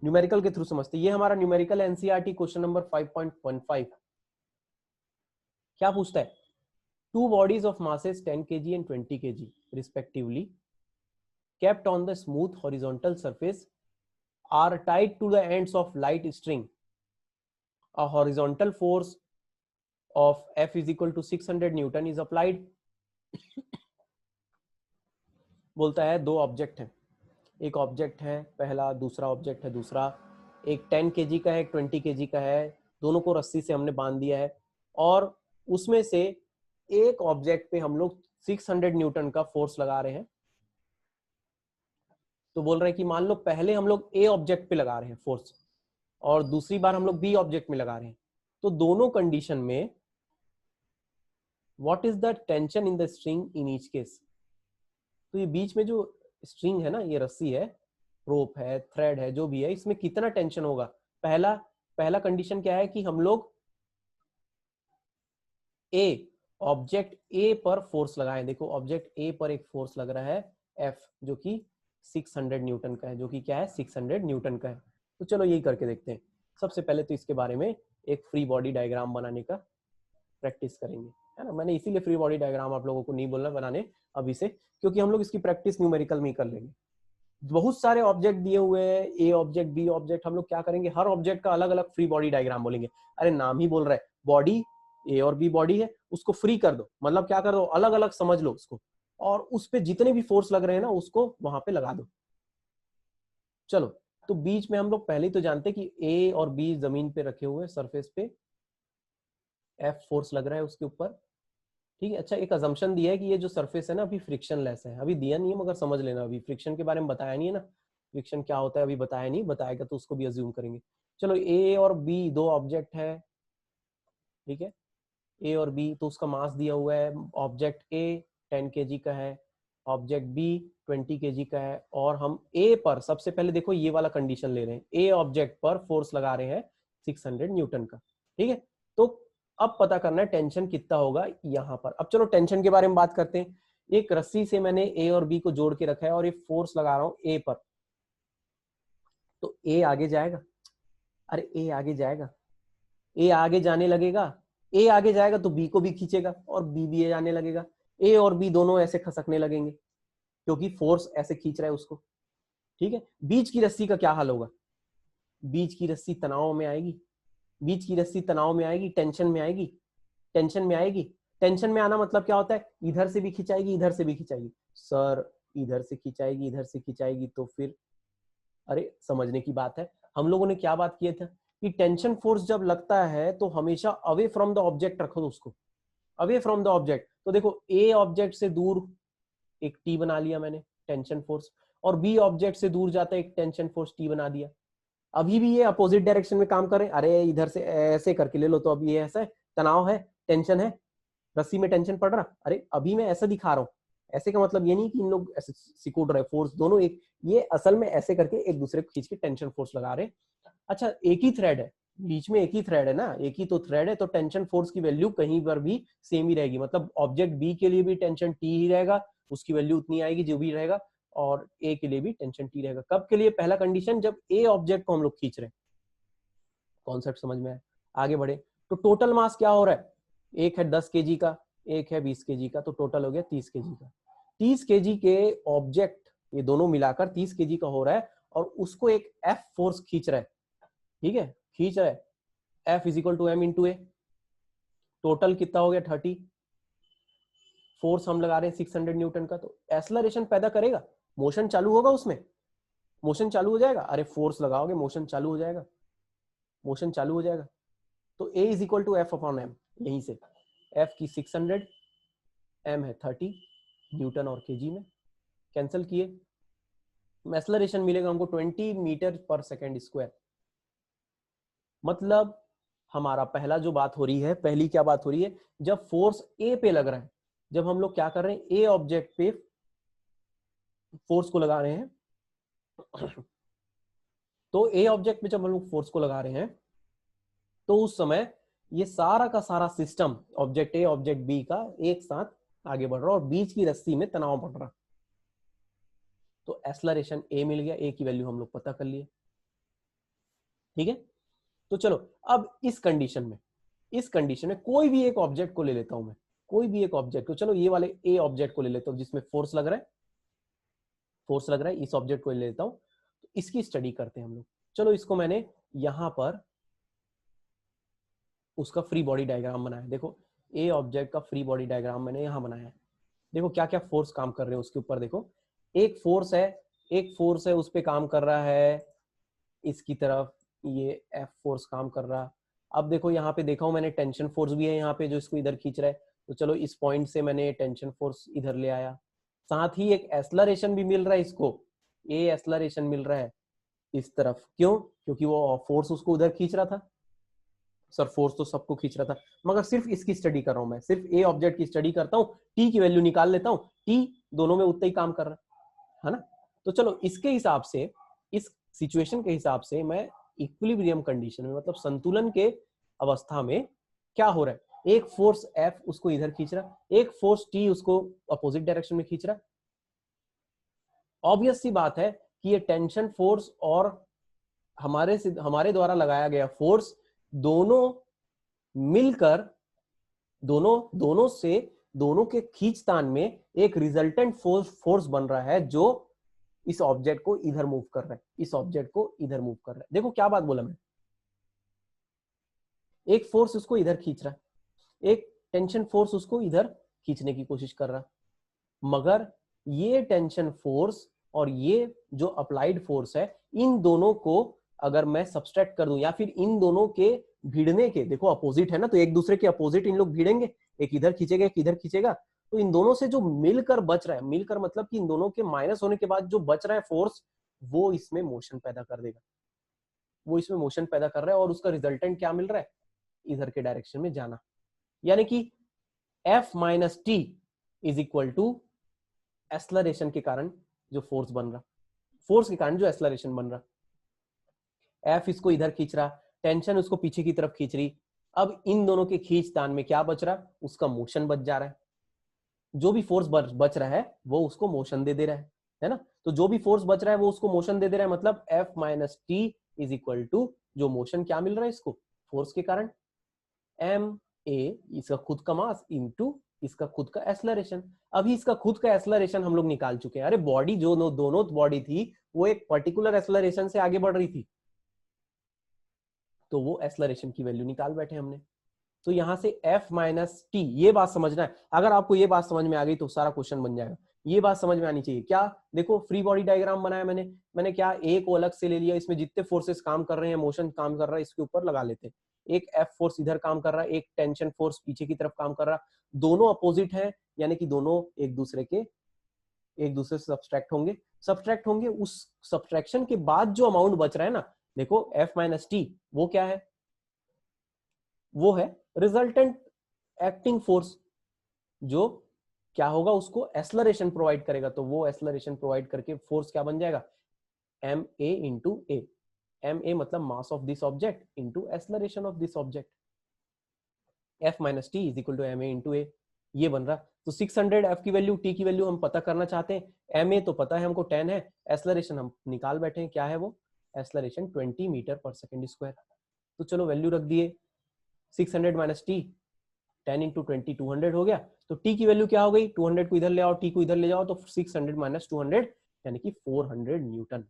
न्यूमेरिकल के थ्रू समझते हैं। ये हमारा न्यूमेरिकल एनसीईआरटी क्वेश्चन नंबर 5.15 क्या पूछता है, two bodies of masses 10 kg and 20 kg respectively kept on the smooth horizontal surface are tied to the ends of light string. A horizontal force of F is equal to 600 Newton is applied। बोलता है दो object हैं, एक object है पहला, दूसरा object है दूसरा, एक 10 kg का है, एक 20 kg का है, दोनों को रस्सी से हमने बांध दिया है, और उसमें से एक ऑब्जेक्ट पे हम लोग 600 न्यूटन का फोर्स लगा रहे हैं। तो बोल रहे हैं कि मान लो पहले हम लोग ए ऑब्जेक्ट पे लगा रहे हैं फोर्स और दूसरी बार हम लोग बी ऑब्जेक्ट में लगा रहे हैं, तो दोनों कंडीशन में what is the tension in the string in each case. तो ये बीच में जो स्ट्रिंग है ना, ये रस्सी है, रोप है, थ्रेड है, जो भी है, इसमें कितना टेंशन होगा। पहला कंडीशन क्या है कि हम लोग ए ऑब्जेक्ट ए पर फोर्स लगाएं। देखो ऑब्जेक्ट ए पर एक फोर्स लग रहा है एफ, जो कि 600 न्यूटन का है, जो कि क्या है 600 न्यूटन का है। तो चलो यही करके देखते हैं। सबसे पहले तो इसके बारे में एक फ्री बॉडी डायग्राम बनाने का प्रैक्टिस करेंगे, है ना। मैंने इसीलिए फ्री बॉडी डायग्राम आप लोगों को नहीं बोलना बनाने अभी से, क्योंकि हम लोग इसकी प्रैक्टिस न्यूमेरिकल में ही कर लेंगे। बहुत सारे ऑब्जेक्ट दिए हुए हैं, ए ऑब्जेक्ट बी ऑब्जेक्ट, हम लोग क्या करेंगे, हर ऑब्जेक्ट का अलग अलग फ्री बॉडी डायग्राम बोलेंगे। अरे नाम ही बोल रहा है बॉडी, ए और बी बॉडी है, उसको फ्री कर दो, मतलब क्या कर दो, अलग अलग समझ लो उसको, और उस पे जितने भी फोर्स लग रहे हैं ना उसको वहां पे लगा दो। चलो, तो बीच में हम लोग पहले ही तो जानते हैं कि ए और बी जमीन पे रखे हुए सरफेस पे, एफ फोर्स लग रहा है उसके ऊपर, ठीक है। अच्छा, एक अजम्पशन दिया है कि ये जो सरफेस है ना अभी फ्रिक्शन लेस है, अभी दिया नहीं है मगर समझ लेना, अभी फ्रिक्शन के बारे में बताया नहीं है ना, फ्रिक्शन क्या होता है अभी बताया नहीं, बताएगा तो उसको भी अज्यूम करेंगे। चलो, ए और बी दो ऑब्जेक्ट है, ठीक है, ए और बी, तो उसका मास दिया हुआ है, ऑब्जेक्ट ए 10 kg का है, ऑब्जेक्ट बी 20 kg का है, और हम ए पर सबसे पहले देखो ये वाला कंडीशन ले रहे हैं, ए ऑब्जेक्ट पर फोर्स लगा रहे हैं 600 न्यूटन का, ठीक है। तो अब पता करना है टेंशन कितना होगा यहां पर। अब चलो टेंशन के बारे में बात करते हैं। एक रस्सी से मैंने ए और बी को जोड़ के रखा है और ये फोर्स लगा रहा हूं ए पर, तो ए आगे जाएगा, अरे ए आगे जाएगा, ए आगे जाने लगेगा, ए आगे जाएगा तो बी को भी खींचेगा और बी भी जाने लगेगा, ए और बी दोनों ऐसे खसकने लगेंगे क्योंकि फोर्स ऐसे खींच रहा है उसको, ठीक है। बीच की रस्सी का क्या हाल होगा, बीच की रस्सी तनाव में आएगी, बीच की रस्सी तनाव में आएगी, टेंशन में आएगी, टेंशन में आएगी। टेंशन में आना मतलब क्या होता है, इधर से भी खिंचाएगी इधर से भी खिंचाएगी, सर इधर से खिंचाएगी इधर से खिंचाएगी, तो फिर अरे समझने की बात है। हम लोगों ने क्या बात किया था कि टेंशन फोर्स जब लगता है तो हमेशा अवे फ्रॉम द ऑब्जेक्ट रखो उसको, अवे फ्रॉम द ऑब्जेक्ट। तो देखो ए ऑब्जेक्ट से दूर एक टी बना लिया मैंने टेंशन फोर्स, और बी ऑब्जेक्ट से दूर जाता है एक टेंशन फोर्स टी बना दिया। अभी भी ये अपोजिट डायरेक्शन में काम करें, अरे इधर से ऐसे करके ले लो, तो अभी ये ऐसा है, तनाव है, टेंशन है, रस्सी में टेंशन पड़ रहा, अरे अभी मैं ऐसा दिखा रहा हूँ, ऐसे का मतलब ये नहीं कि इन लोग ऐसे सिकुड़ रहे, फोर्स दोनों एक, ये असल में ऐसे करके एक दूसरे को खींच के टेंशन फोर्स लगा रहे। अच्छा, एक ही थ्रेड है बीच में, एक ही थ्रेड है ना, एक ही तो थ्रेड है, तो टेंशन फोर्स की वैल्यू कहीं पर भी सेम ही रहेगी, मतलब ऑब्जेक्ट बी के लिए भी टेंशन टी ही रहेगा, उसकी वैल्यू उतनी आएगी जो भी रहेगा, और ए के लिए भी टेंशन टी रहेगा। कब के लिए, पहला कंडीशन जब ए ऑब्जेक्ट को हम लोग खींच रहे हैं। कॉन्सेप्ट समझ में आए, आगे बढ़े। तो टोटल मास क्या हो रहा है, एक है 10 kg का, एक है 20 kg का, तो टोटल हो गया 30 kg का। 30 kg के ऑब्जेक्ट ये दोनों मिलाकर 30 kg का हो रहा है, और उसको एक एफ फोर्स खींच रहा है, ठीक है, खींच रहा है, F is equal to M into A. Total कितना हो गया 30, फोर्स हम लगा रहे हैं 600 न्यूटन का, तो एक्सेलरेशन पैदा करेगा, मोशन चालू होगा उसमें, मोशन चालू हो जाएगा, अरे फोर्स लगाओगे मोशन चालू हो जाएगा, मोशन चालू हो जाएगा। तो a is equal to f upon m, यहीं से एफ की 600, एम है 30 न्यूटन और केजी में, कैंसिल किए, एक्सेलरेशन मिलेगा हमको 20 मीटर पर सेकेंड स्क्वायर। मतलब हमारा पहला जो बात हो रही है, पहली क्या बात हो रही है, जब फोर्स ए पे लग रहा है, जब हम लोग क्या कर रहे हैं, ए ऑब्जेक्ट पे फोर्स को लगा रहे हैं, तो ए ऑब्जेक्ट पे जब हम लोग फोर्स को लगा रहे हैं, तो उस समय ये सारा का सारा system object A object B का एक साथ आगे बढ़ रहा और बीच की रस्सी में तनाव पड़ रहा, तो एक्सेलरेशन ए मिल गया, ए की वैल्यू हम लोग पता कर लिए, ठीक है। तो चलो अब इस कंडीशन में, इस कंडीशन में कोई भी एक ऑब्जेक्ट को ले लेता हूं मैं, कोई भी एक ऑब्जेक्ट को, चलो ये वाले ए ऑब्जेक्ट को ले लेता हूं जिसमें फोर्स लग रहा है, फोर्स लग रहा है, इस ऑब्जेक्ट को ले लेता हूं, तो इसकी स्टडी करते हैं हम लोग। चलो इसको मैंने यहां पर उसका फ्री बॉडी डायग्राम बनाया। देखो ए ऑब्जेक्ट का फ्री बॉडी डायग्राम मैंने यहाँ बनाया है। देखो क्या क्या फोर्स काम कर रहे हैं उसके ऊपर। देखो एक फोर्स है उस पे काम कर रहा है इसकी तरफ, ये एफ फोर्स काम कर रहा। अब देखो यहाँ पे देखा हूं मैंने टेंशन फोर्स भी है यहाँ पे जो इसको इधर खींच रहा है। तो चलो इस पॉइंट से मैंने टेंशन फोर्स इधर ले आया। साथ ही एक एस्लरेशन भी मिल रहा है इसको, ए एस्लरेशन मिल रहा है इस तरफ। क्यों? क्योंकि वो फोर्स उसको उधर खींच रहा था। सर फोर्स तो सबको खींच रहा था, मगर सिर्फ इसकी स्टडी कर रहा हूं मैं, सिर्फ ए ऑब्जेक्ट की स्टडी करता हूं, टी की वैल्यू निकाल लेता हूं, टी दोनों में उतना ही काम कर रहा है ना। तो चलो इसके हिसाब से, इस सिचुएशन के हिसाब से मैं इक्विलिब्रियम कंडीशन में, मतलब संतुलन के अवस्था में क्या हो रहा है, एक फोर्स एफ उसको इधर खींच रहा, एक फोर्स टी उसको अपोजिट डायरेक्शन में खींच रहा। ऑब्वियस सी बात है कि ये टेंशन फोर्स और हमारे द्वारा लगाया गया फोर्स दोनों मिलकर, दोनों के खींचतान में एक रिजल्टेंट फोर्स बन रहा है जो इस ऑब्जेक्ट को इधर मूव कर रहा है, इस ऑब्जेक्ट को इधर मूव कर रहा है। देखो क्या बात बोला मैं, एक फोर्स उसको इधर खींच रहा है, एक टेंशन फोर्स उसको इधर खींचने की कोशिश कर रहा, मगर ये टेंशन फोर्स और ये जो अप्लाइड फोर्स है, इन दोनों को अगर मैं सब्सट्रैक्ट कर दूं, या फिर इन दोनों के भिड़ने के, देखो अपोजिट है ना, तो एक दूसरे के अपोजिट इन लोग भिड़ेंगे, एक इधर खींचेगा एक इधर खींचेगा, तो इन दोनों से जो मिलकर बच रहा है, मिलकर मतलब कि इन दोनों के माइनस होने के बाद जो बच रहा है फोर्स, वो इसमें मोशन पैदा कर देगा, वो इसमें मोशन पैदा कर रहा है, और उसका रिजल्टेंट क्या मिल रहा है, इधर के डायरेक्शन में जाना। यानी कि F minus T is equal to acceleration के कारण जो फोर्स बन रहा, फोर्स के कारण जो एक्सलरेशन बन रहा। F इसको इधर खींच रहा, टेंशन उसको पीछे की तरफ खींच रही। अब इन दोनों के खींचतान में क्या बच रहा, उसका मोशन बच जा रहा है। जो भी फोर्स बच रहा है वो उसको मोशन दे दे रहा है ना। तो जो भी फोर्स बच रहा है वो उसको मोशन दे दे रहा है, मतलब F minus T is equal to जो मोशन क्या मिल रहा है इसको, फोर्स के कारण एम ए, इसका खुद का मास इंटू इसका खुद का एक्सलरेशन। अभी इसका खुद का एक्सलरेशन हम लोग निकाल चुके हैं। अरे बॉडी जो दोनों बॉडी थी वो एक पर्टिकुलर एक्सलरेशन से आगे बढ़ रही थी, तो वो एक्सलरेशन की वैल्यू निकाल बैठे हमने। तो यहां से F माइनस टी, ये बात समझना है। अगर आपको ये बात समझ में आ गई तो सारा क्वेश्चन बन जाएगा। ये बात समझ में आनी चाहिए। क्या? देखो फ्री बॉडी डायग्राम बनाया मैंने क्या, ए को अलग से ले लिया, इसमें जितने फोर्सेस काम कर रहे हैं, मोशन काम कर रहा है, इसके ऊपर लगा लेते। एक F फोर्स इधर काम कर रहा है, एक टेंशन फोर्स पीछे की तरफ काम कर रहा, दोनों अपोजिट है, यानी कि दोनों एक दूसरे से सब्सट्रैक्ट होंगे। उस सब्सट्रैक्शन के बाद जो अमाउंट बच रहा है ना, देखो F माइनस टी वो क्या है, वो है रिजल्टेंट एक्टिंग फोर्स, जो क्या होगा, उसको एक्सलरेशन प्रोवाइड करेगा। तो वो एक्सलरेशन प्रोवाइड करके फोर्स क्या बन जाएगा, m a into a. M a मतलब mass of this object into acceleration of this object. F minus T is equal to m a into a, ये बन रहा। तो 600 एफ की वैल्यू, टी की वैल्यू हम पता करना चाहते हैं। एम ए तो पता है हमको 10 है, एक्सलरेशन हम निकाल बैठे हैं, क्या है वो एक्सलरेशन 20 मीटर पर सेकेंड स्क्वायर। तो चलो वैल्यू रख दिए, 600 माइनस टी, 10 इंटू 20 200 हो गया। तो टी की वैल्यू क्या हो गई, 200 को इधर ले आओ, टी को इधर ले जाओ, तो 600 माइनस 200 यानी कि 400 न्यूटन।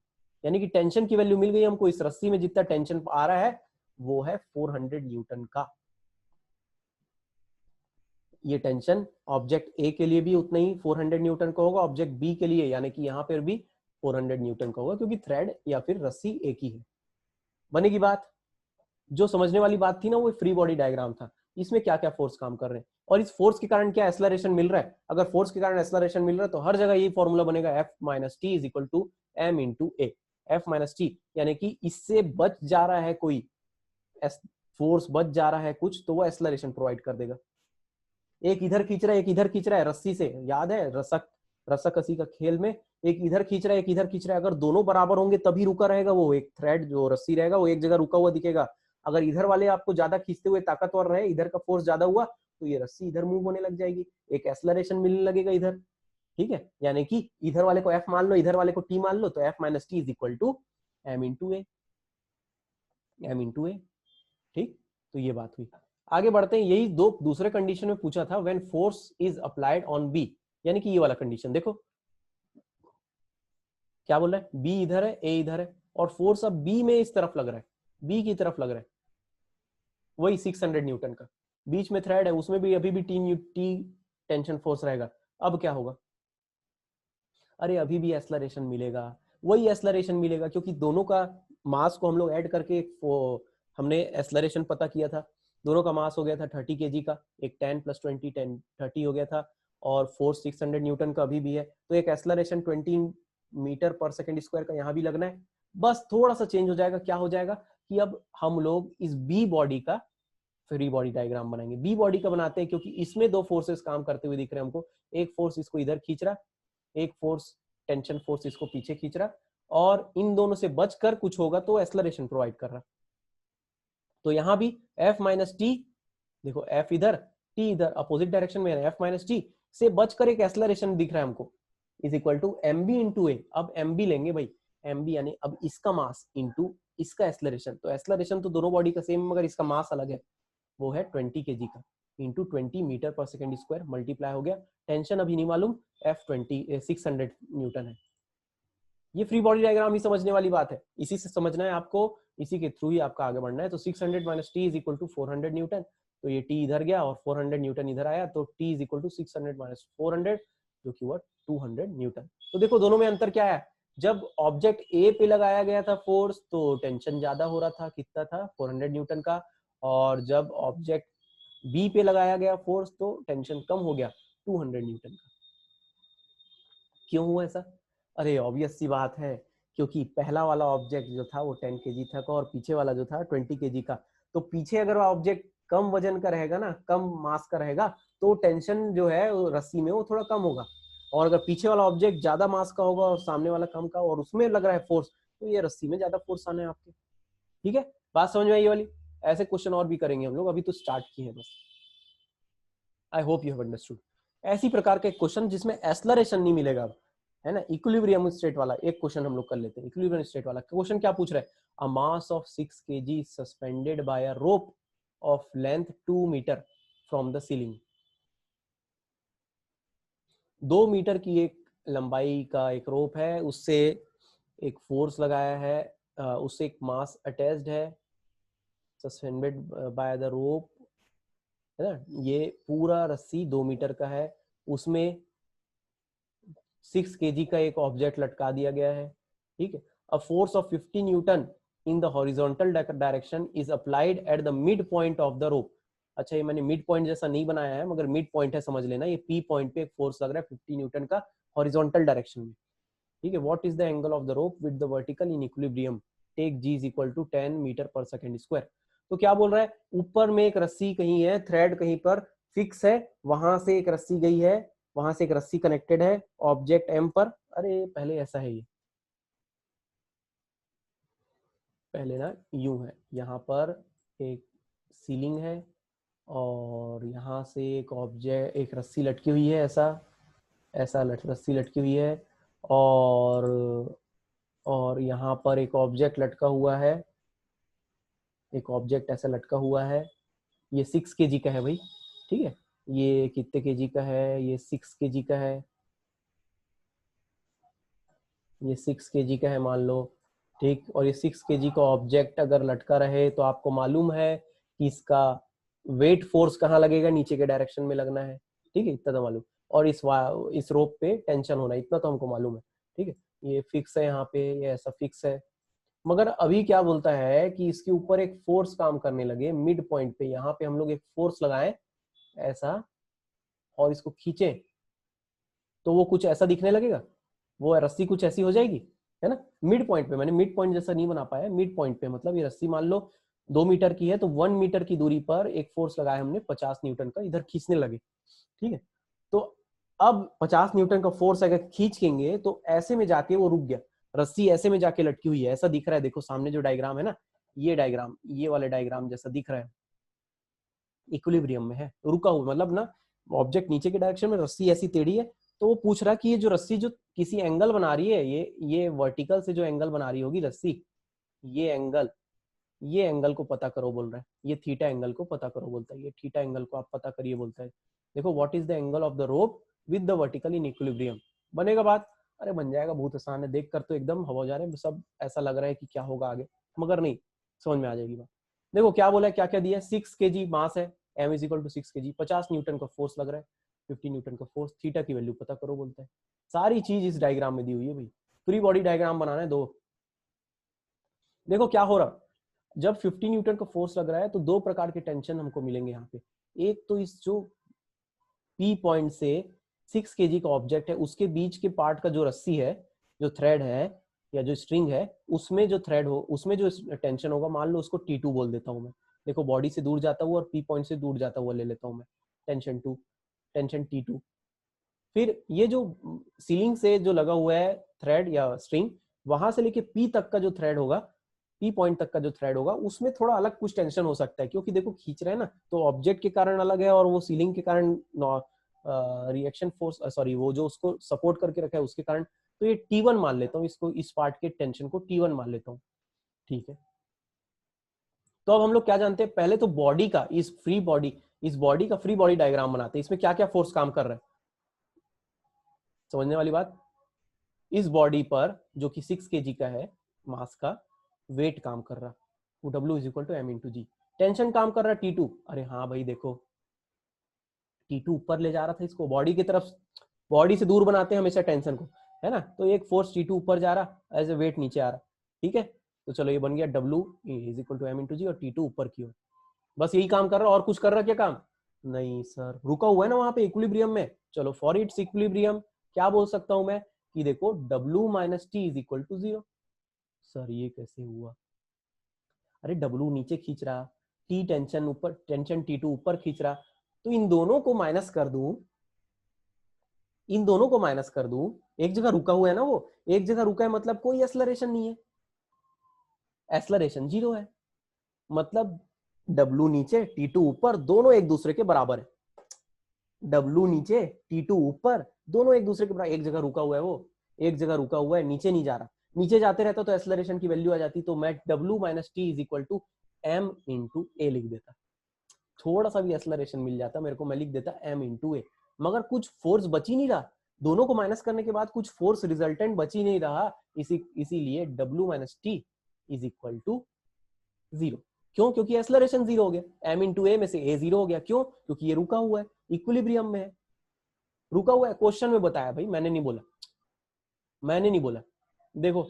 यानी कि टेंशन की वैल्यू मिल गई हमको, इस रस्सी में जितना टेंशन आ रहा है वो है 400 न्यूटन का। ये टेंशन ऑब्जेक्ट ए के लिए भी उतना ही 400 न्यूटन का होगा, ऑब्जेक्ट बी के लिए यानी कि यहाँ पर भी 400 न्यूटन का होगा, क्योंकि थ्रेड या फिर रस्सी एक ही है। बनेगी बात। जो समझने वाली बात थी ना वो फ्री बॉडी डायग्राम था, इसमें क्या क्या फोर्स काम कर रहे हैं और इस फोर्स के कारण क्या एक्सलरेशन मिल रहा है। अगर फोर्स के कारण एक्सलरेशन मिल रहा है तो हर जगह यही फॉर्मूला बनेगा, F minus T is equal to M into A. F minus T यानी कि इससे बच जा रहा है कोई फोर्स, बच जा रहा है कुछ, तो वो एक्सलरेशन प्रोवाइड कर देगा। एक इधर खींच रहा है एक इधर खींच रहा है रस्सी से, याद है रस्सा कसी का खेल में, एक इधर खींच रहा है एक इधर खींच रहा है। अगर दोनों बराबर होंगे तभी रुका रहेगा, वो एक थ्रेड जो रस्सी रहेगा वो एक जगह रुका हुआ दिखेगा। अगर इधर वाले आपको ज्यादा खींचते हुए ताकतवर रहे, इधर का फोर्स ज्यादा हुआ, तो ये रस्सी इधर मूव होने लग जाएगी, एक एक्सलरेशन मिलने लगेगा इधर। ठीक है, यानी कि इधर वाले को F मान लो, इधर वाले को T मान लो, तो F minus T is equal to M into a, m into a. ठीक, तो ये बात हुई। आगे बढ़ते हैं, यही दो दूसरे कंडीशन में पूछा था, when force is applied on B, यानी कि ये वाला कंडीशन देखो क्या बोल रहा है, बी इधर है ए इधर है, और फोर्स अब बी में इस तरफ लग रहा है, बी की तरफ लग रहा है। वही 600 न्यूटन का, बीच में थ्रेड है, उसमें भी अभी भी टी टेंशन फोर्स रहेगा। अब क्या होगा, अरे अभी भी एक्सलरेशन मिलेगा, वही एक्सलरेशन मिलेगा, क्योंकि दोनों का मास को हम लोग ऐड करके हमने एक्सलरेशन पता किया था। दोनों का मास हो गया था 30 kg का, एक 10 + 20 10 30 हो गया था, और फोर्स 600 न्यूटन का अभी भी है। तो एक एक्सलरेशन 20 मीटर/सेकंड स्क्वायर का यहाँ भी लगना है। बस थोड़ा सा चेंज हो जाएगा, क्या हो जाएगा कि अब हम लोग इस बी बॉडी का फ्री बॉडी डायग्राम बनाएंगे। बी बॉडी का बनाते हैं क्योंकि इसमें दो फोर्सेस काम करते हुए दिख रहे हैं हमको। एक फोर्स इसको इधर खींच रहा, एक फोर्स टेंशन फोर्स इसको पीछे खींच रहा, और इन दोनों से बचकर कुछ होगा तो एक्सलरेशन प्रोवाइड कर रहा। तो यहां भी F - t, देखो F इधर, T इधर, अपोजिट डायरेक्शन में है, F - t से बचकर एक एक्सलरेशन दिख रहा है हमको, is equal to mb × a। अब mb लेंगे भाई, mb यानी अब इसका मास इंटू इसका एक्सलरेशन। तो एक्सलरेशन तो दोनों बॉडी का सेम, मगर इसका मास अलग है, वो है 20 kg का, इंटू 20 मीटर/सेकंड स्क्वायर, मल्टीप्लाई हो गया। टेंशन अभी नहीं मालूम, F 600 न्यूटन है। ये फ्री बॉडी डायग्राम ही समझने वाली बात है, इसी से समझना है आपको, इसी के थ्रू ही आपका आगे बढ़ना है। तो 600 - t is equal to 400 newton. तो ये t इधर गया और 400 न्यूटन इधर आया, तो t इज इक्वल टू 600 - 400, जो कि हुआ 200 न्यूटन। तो देखो दोनों में अंतर क्या है, जब ऑब्जेक्ट ए पे लगाया गया था फोर्स तो टेंशन ज्यादा हो रहा था, कितना था 400 न्यूटन का, और जब ऑब्जेक्ट बी पे लगाया गया फोर्स तो टेंशन कम हो गया 200 न्यूटन का। क्यों हुआ ऐसा, अरे ऑब्वियस सी बात है, क्योंकि पहला वाला ऑब्जेक्ट जो था वो 10 kg था और पीछे वाला जो था 20 kg का। तो पीछे अगर ऑब्जेक्ट कम वजन का रहेगा ना, कम मास का रहेगा, तो टेंशन जो है रस्सी में वो थोड़ा कम होगा। और अगर पीछे वाला ऑब्जेक्ट ज्यादा मास का होगा और सामने वाला कम का, और उसमें लग रहा है फोर्स, तो ये रस्सी में ज्यादा फोर्स आना है आपके। ठीक है, बात समझ में आई ये वाली। ऐसे क्वेश्चन और भी करेंगे हम लोग, अभी तो स्टार्ट किए हैं बस। I hope you have understood. ऐसी प्रकार के क्वेश्चन जिसमें एक्सलरेशन नहीं मिलेगा, है ना, इक्विलिब्रियम स्टेट वाला एक क्वेश्चन हम लोग कर लेते हैं। इक्विलिब्रियम स्टेट वाला क्वेश्चन क्या पूछ रहा है, a mass of 6 kg suspended by a rope of length 2 metre from the ceiling. 2 metre की एक लंबाई का एक रोप है, उससे एक फोर्स लगाया है, उससे एक मास अटैच्ड है, सस्पेंडेड बाय द रोप, है ना। ये पूरा रस्सी 2 मीटर का है, उसमें 6 kg का एक ऑब्जेक्ट लटका दिया गया है। ठीक है, a force of 50 Newton in the horizontal direction is applied at the mid point of the रोप। अच्छा, ये मैंने मिड पॉइंट जैसा नहीं बनाया है, मगर मिड पॉइंट है, समझ लेना। ये पी पॉइंट पे एक फोर्स लग रहा है 50 न्यूटन का हॉरिजॉन्टल डायरेक्शन में। ठीक है, what is the angle of the rope with the vertical in equilibrium, take G is equal to 10 metre second square. तो क्या बोल रहा है, ऊपर में एक रस्सी कहीं है, थ्रेड कहीं पर फिक्स है, वहां से एक रस्सी गई है, वहां से एक रस्सी कनेक्टेड है ऑब्जेक्ट एम पर। अरे पहले ऐसा है, ये पहले ना यूं है, यहाँ पर एक सीलिंग है और यहाँ से एक ऑब्जेक्ट, एक रस्सी लटकी हुई है, ऐसा ऐसा रस्सी लटकी हुई है, और यहाँ पर एक ऑब्जेक्ट लटका हुआ है, एक ऑब्जेक्ट ऐसा लटका हुआ है। ये 6 kg का है भाई। ठीक है, ये कितने kg का है, ये 6 kg का है, ये 6 kg का है मान लो। ठीक, और ये 6 kg का ऑब्जेक्ट अगर लटका रहे तो आपको मालूम है कि इसका वेट फोर्स कहाँ लगेगा, नीचे के डायरेक्शन में लगना है। ठीक है, इतना तो मालूम। और इस रोप पे टेंशन होना, इतना तो हमको मालूम है। ठीक है, ये फिक्स है, यहाँ पे ये ऐसा फिक्स है। मगर अभी क्या बोलता है कि इसके ऊपर एक फोर्स काम करने लगे मिड पॉइंट पे, यहाँ पे हम लोग एक फोर्स लगाएं ऐसा, और इसको खींचे तो वो कुछ ऐसा दिखने लगेगा, वो रस्सी कुछ ऐसी हो जाएगी, है ना। मिड पॉइंट पे, मैंने मिड पॉइंट जैसा नहीं बना पाया, मिड पॉइंट पे मतलब ये रस्सी मान लो 2 मीटर की है, तो 1 मीटर की दूरी पर एक फोर्स लगाया हमने 50 न्यूटन का, इधर खींचने लगे। ठीक है, तो अब 50 न्यूटन का फोर्स अगर खींचेंगे तो ऐसे में जाके वो रुक गया, रस्सी ऐसे में जाके लटकी हुई है, ऐसा दिख रहा है। देखो सामने जो डायग्राम है ना, ये डायग्राम, ये वाले डायग्राम जैसा दिख रहा है, इक्विलिब्रियम में है, रुका हुआ, मतलब ना ऑब्जेक्ट नीचे के डायरेक्शन में, रस्सी ऐसी टेढ़ी है। तो वो पूछ रहा कि ये जो रस्सी जो किसी एंगल बना रही है, ये वर्टिकल से जो एंगल बना रही होगी रस्सी, ये एंगल को पता करो बोल रहा है, ये थीटा एंगल को पता करो बोलता है, ये थीटा एंगल को आप पता करिए बोलता है। देखो what is the angle of the rope with the vertical in equilibrium, बनेगा बात, अरे बन जाएगा, बहुत आसान है, देख कर तो एकदम हवा जा रहे हैं सब, ऐसा लग रहा है कि क्या होगा आगे, मगर नहीं, समझ में आ जाएगी बात। देखो क्या बोला है, क्या क्या दिया है, 6 kg मास है, m is equal to 6 kg, 50 newton का फोर्स लग रहा है, 50 न्यूटन का फोर्स, थीटा की वैल्यू पता करो बोलता है। सारी चीज इस डायग्राम में दी हुई है भाई, फ्री बॉडी डायग्राम बनाना है दो। देखो क्या हो रहा, जब 50 न्यूटन का फोर्स लग रहा है तो दो प्रकार के टेंशन हमको मिलेंगे यहाँ पे। एक तो इस जो P पॉइंट से 6 kg का ऑब्जेक्ट है उसके बीच के पार्ट का जो रस्सी है, जो थ्रेड है या जो स्ट्रिंग है, उसमें जो थ्रेड हो, उसमें जो टेंशन होगा, मान लो उसको T2 बोल देता हूं मैं। देखो बॉडी से दूर जाता हुआ और P पॉइंट से दूर जाता हुआ ले लेता हूं मैं, टेंशन 2, टेंशन T2। फिर ये जो सीलिंग से जो लगा हुआ है थ्रेड या स्ट्रिंग, वहां से लेके P तक का जो थ्रेड होगा, P पॉइंट तक का जो थ्रेड होगा, उसमें थोड़ा अलग कुछ टेंशन हो सकता है, क्योंकि देखो खींच रहे हैं ना, तो ऑब्जेक्ट के कारण अलग है और वो सीलिंग के कारण रिएक्शन फोर्स, सॉरी वो जो उसको सपोर्ट करके रखा है उसके कारण। तो ये T1 मान लेता हूँ, इसको इस पार्ट के टेंशन को T1 मान लेता हूँ, ठीक है। तो अब हम लोग क्या जानते हैं, पहले तो बॉडी का, इस बॉडी का फ्री बॉडी डायग्राम बनाते हैं, इसमें क्या क्या फोर्स काम कर रहा है, समझने वाली बात। इस बॉडी पर जो कि 6 kg का है मास का, वेट काम कर रहा, वो W is equal to M into G. Tension काम कर रहा है T2, अरे हाँ भाई देखो T2 ऊपर ले जा रहा था इसको बॉडी की तरफ, बॉडी से दूर बनाते हैं हमेशा टेंशन को, है ना, तो एक फोर्स T2 ऊपर जा रहा, एज ए वेट नीचे आ रहा, ठीक है। तो चलो ये बन गया W is equal to M into g, और T2 ऊपर की ओर, बस यही काम कर रहा, और कुछ कर रहा क्या काम नहीं सर, रुका हुआ है ना वहां पे इक्विलिब्रियम में। चलो फॉर इट्स इक्विलिब्रियम क्या बोल सकता हूं मैं कि देखो W minus T is equal to 0। Sir ये कैसे हुआ, अरे W नीचे खींच रहा, T टेंशन ऊपर, टेंशन T2 ऊपर खींच रहा, तो इन दोनों को माइनस कर दूं, इन दोनों को माइनस कर दूं, एक जगह रुका हुआ है ना वो, एक जगह रुका है मतलब कोई एक्सलरेशन नहीं है, एक्सलरेशन 0 है, मतलब W नीचे T2 ऊपर दोनों एक दूसरे के बराबर है, W नीचे T2 ऊपर दोनों एक दूसरे के बराबर, एक जगह रुका हुआ है वो, एक जगह रुका हुआ है, नीचे नहीं जा रहा, नीचे जाते रहता तो एक्सलरेशन की वैल्यू आ जाती, तो मैं W minus T is equal to M into a लिख देता, थोड़ा सा भी एक्सलरेशन मिल जाता मेरे को, मैं लिख देता M इंटू ए, मगर कुछ फोर्स बच ही नहीं रहा, दोनों को माइनस करने के बाद कुछ फोर्स रिजल्टेंट बच ही नहीं रहा, इसीलिए W minus T is equal to 0। क्यों, क्योंकि एक्सलरेशन 0 हो गया, M इंटू ए में से A 0 हो गया, क्यों, क्योंकि ये रुका हुआ है, इक्विलिब्रियम में है, रुका हुआ है, क्वेश्चन में बताया भाई, मैंने नहीं बोला, मैंने नहीं बोला। देखो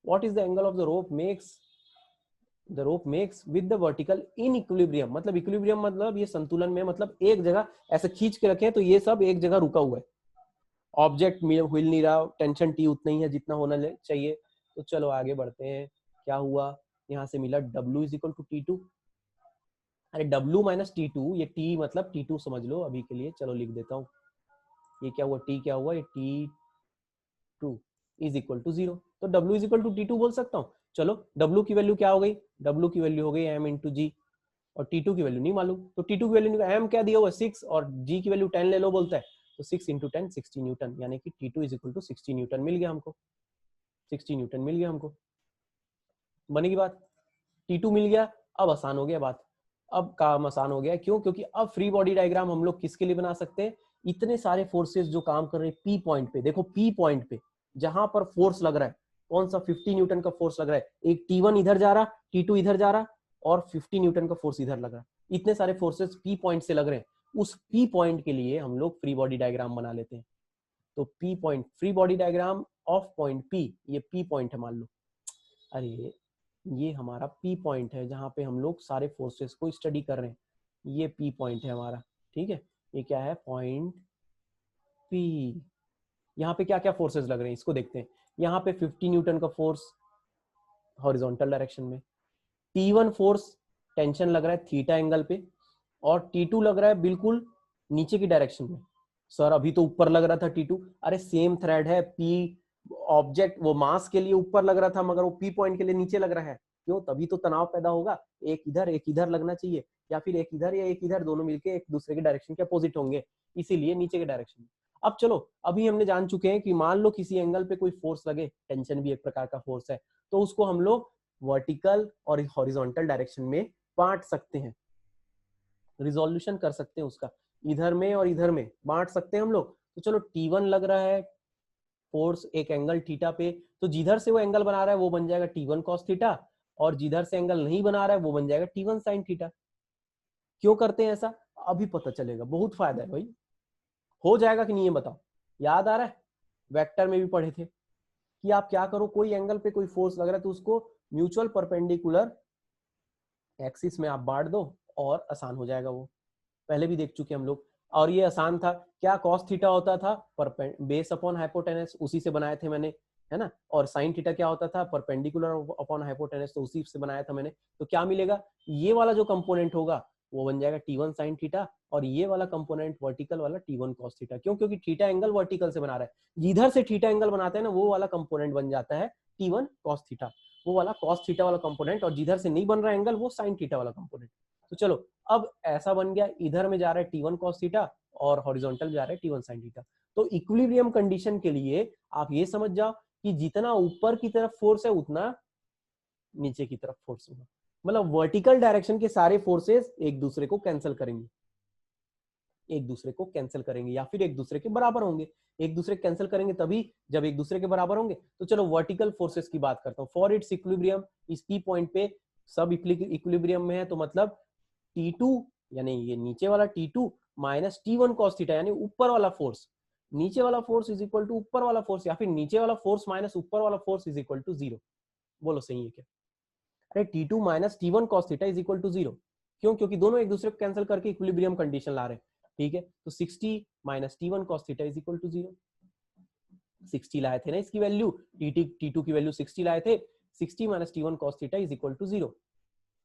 what is the angle of the rope makes with the vertical in equilibrium, मतलब इक्विलिब्रियम मतलब ये संतुलन में, मतलब एक जगह ऐसे खींच के रखे तो ये सब एक जगह रुका हुआ है, ऑब्जेक्ट में हिल नहीं रहा, टेंशन टी उतना ही है जितना होना चाहिए। तो चलो आगे बढ़ते हैं, क्या हुआ, यहाँ से मिला W is equal to T2, अरे W माइनस T2, ये T मतलब T2 समझ लो अभी के लिए, चलो लिख देता हूँ, ये क्या हुआ T, क्या हुआ ये T2 इज इक्वल टू 0, तो W is equal to T2 बोल सकता हूँ। चलो W की वैल्यू क्या हो गई, W की वैल्यू हो गई M इंटू जी, और T2 की वैल्यू नहीं मालूम, तो T2 की वैल्यू नहीं, M क्या दिया हुआ 6 और G की वैल्यू 10 ले लो बोलता है, तो 6 इंटू 10 60 न्यूटन, यानी कि T2 is equal to 60 newton मिल गया हमको, 60 न्यूटन मिल गया हमको, बनेगी बात, T2 मिल गया। अब आसान हो गया बात, अब काम आसान हो गया, क्यों, क्योंकि अब फ्री बॉडी डायग्राम हम लोग किसके लिए बना सकते हैं, इतने सारे फोर्सेस जो काम कर रहे हैं P पॉइंट पे, देखो P पॉइंट पे जहां पर फोर्स लग रहा है, कौन सा 50 न्यूटन का फोर्स लग रहा है, एक T1 इधर जा रहा, T2 इधर जा रहा, और 50 न्यूटन का फोर्स इधर लग रहा, इतने सारे फोर्सेस P पॉइंट से लग रहे हैं, उस P पॉइंट के लिए हम लोग फ्री बॉडी डायग्राम बना लेते हैं। तो P point, free body diagram of point P, ये P पॉइंट है मान लो, अरे ये हमारा P पॉइंट है जहां पे हम लोग सारे फोर्सेस को स्टडी कर रहे हैं, ये P पॉइंट है हमारा, ठीक है, ये क्या है पॉइंट P। यहाँ पे क्या क्या फोर्सेस लग रहे हैं इसको देखते हैं, यहाँ पे 50 न्यूटन का फोर्स हॉरिजॉन्टल डायरेक्शन में, T1 फोर्स टेंशन लग रहा है थीटा एंगल पे, और T2 लग रहा है बिल्कुल नीचे की डायरेक्शन में। सर अभी तो ऊपर लग रहा था T2, अरे सेम थ्रेड है, P ऑब्जेक्ट वो मास के लिए ऊपर लग रहा था मगर वो P पॉइंट के लिए नीचे लग रहा है, क्यों, तभी तो तनाव पैदा होगा, एक इधर लगना चाहिए, या फिर एक इधर या एक इधर, दोनों मिलके एक दूसरे के डायरेक्शन के अपोजिट होंगे, इसीलिए नीचे के डायरेक्शन में। अब चलो अभी हमने जान चुके हैं कि मान लो किसी एंगल पे कोई फोर्स लगे, टेंशन भी एक प्रकार का फोर्स है, तो उसको हम लोग वर्टिकल और हॉरिजॉन्टल डायरेक्शन में बांट सकते हैं, रिजोल्यूशन कर सकते हैं उसका, इधर में और इधर में बांट सकते हैं हम लोग। तो चलो T1 लग रहा है फोर्स एक एंगल थीटा पे, तो जिधर से वो एंगल बना रहा है वो बन जाएगा T1 cos थीटा, और जिधर से एंगल नहीं बना रहा है वो बन जाएगा T1 sin थीटा। क्यों करते हैं ऐसा अभी पता चलेगा, बहुत फायदा है भाई। हो जाएगा कि नहीं ये बताओ, याद आ रहा है? वेक्टर में भी पढ़े थे कि आप क्या करो, कोई एंगल पे कोई फोर्स लग रहा है तो उसको म्यूचुअल परपेंडिकुलर एक्सिस में आप बांट दो और आसान हो जाएगा। वो पहले भी देख चुके हम लोग, और ये आसान था। क्या कॉस थीटा होता था बेस अपॉन हाइपोटेनस, उसी से बनाए थे मैंने, है ना। और साइन थीटा क्या होता था परपेंडिकुलर अपॉन हाइपोटेनस, तो उसी से बनाया था मैंने। तो क्या मिलेगा, ये वाला जो कंपोनेंट होगा वो बन जाएगा T1 sin थीटा, और ये वाला कंपोनेंट वर्टिकल वाला T1 cos थीटा। क्यों? क्योंकि थीटा एंगल वर्टिकल से बना रहा है, जिधर से थीटा एंगल बनाते हैं ना वो वाला कंपोनेंट बन जाता है T1 cos थीटा, वो वाला cos थीटा वाला कंपोनेंट, और जिधर से नहीं बन रहा एंगल वो sin थीटा वाला कंपोनेंट। तो चलो अब ऐसा बन गया, इधर में जा रहा है T1 cos थीटा और हॉरिजॉन्टल जा रहा है T1 sin थीटा। तो इक्विलिब्रियम कंडीशन के लिए आप ये समझ जाओ कि जितना ऊपर की तरफ फोर्स है उतना नीचे की तरफ फोर्स होगा, मतलब वर्टिकल डायरेक्शन के सारे फोर्सेस एक दूसरे को कैंसिल करेंगे, एक दूसरे को कैंसिल करेंगे या फिर एक दूसरे के बराबर होंगे। एक दूसरे कैंसिल करेंगे तभी जब एक दूसरे के बराबर होंगे। तो चलो वर्टिकल फोर्सेस की बात करता हूं। फॉर इट्स इक्विलिब्रियम, इस पी पॉइंट पे सब इक्विलिब्रियम में है, तो मतलब T2 यानी ये नीचे वाला T2 minus T1 cos theta यानी ऊपर वाला फोर्स, नीचे वाला फोर्स इज इक्वल टू ऊपर वाला फोर्स, या फिर नीचे वाला फोर्स माइनस ऊपर वाला फोर्स इज इक्वल टू 0। बोलो सही है क्या? अरे T2 minus T1 cos theta is equal to 0। क्यों? क्योंकि दोनों एक दूसरे को कैंसिल करके इक्विलिब्रियम कंडीशन ला रहे हैं। ठीक है, तो 60 minus T1 cos theta is equal to 0। 60 लाए थे ना इसकी वैल्यू, T2 की वैल्यू 60 लाए थे, 60 minus T1 cos theta is equal to 0।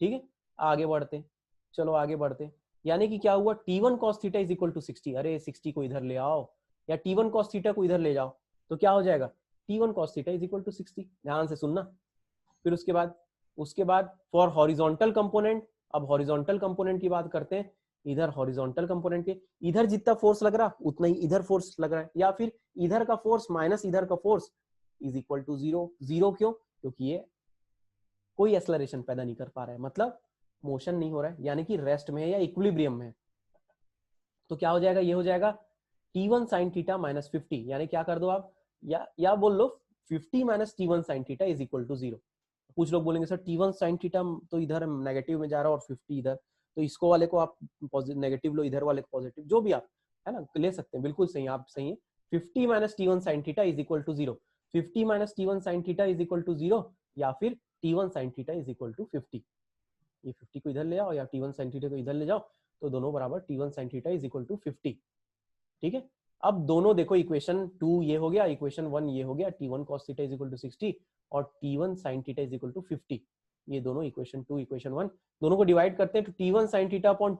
ठीक है, आगे बढ़ते, चलो आगे बढ़ते। यानी कि क्या हुआ, T1 cos theta is equal to 60। अरे 60 को इधर ले आओ या T1 cos थीटा को इधर ले जाओ, तो क्या हो जाएगा, T1 cos theta is equal to 60। ध्यान से सुनना। फिर उसके बाद फॉर हॉरिजॉन्टल कंपोनेंट, अब हॉरिजॉन्टल कंपोनेंट की बात करते हैं। इधर हॉरिजॉन्टल कंपोनेंट के इधर जितना फोर्स लग रहा उतना ही इधर फोर्स लग रहा है, या फिर इधर का फोर्स माइनस इधर का फोर्स इज इक्वल टू 0। 0 क्यों? क्योंकि ये कोई एक्सेलरेशन पैदा नहीं कर पा रहा है, मतलब मोशन नहीं हो रहा है, यानी कि रेस्ट में है या इक्विलिब्रियम में है। तो क्या हो जाएगा, ये हो जाएगा T1 sin थीटा माइनस 50, यानी क्या कर दो आप, या बोल लो 50 minus T1 sin theta is equal to 0। कुछ लोग बोलेंगे सर T1 sin थीटा तो इधर नेगेटिव में जा रहा है और 50 इधर, तो इसको वाले को आप नेगेटिव लो, इधर वाले को पॉजिटिव, जो भी आप है ना ले सकते हैं। बिल्कुल सही, आप सही है। 50 minus T1 sin theta is equal to 0। 50 minus T1 sin theta is equal to 0, या फिर T1 sin theta is equal to 50। ये 50 को इधर ले आओ या T1 sin थीटा को इधर ले जाओ, तो दोनों बराबर T1 sin theta is equal to 50। ठीक है, अब दोनों देखो, इक्वेशन 2 ये हो गया, इक्वेशन 1 ये हो गया, T1 cos theta is equal to 60 और T1 sin theta is equal to 50। ये दोनों इक्वेशन 2 इक्वेशन 1 दोनों को डिवाइड करते हैं, तो T1 sin theta upon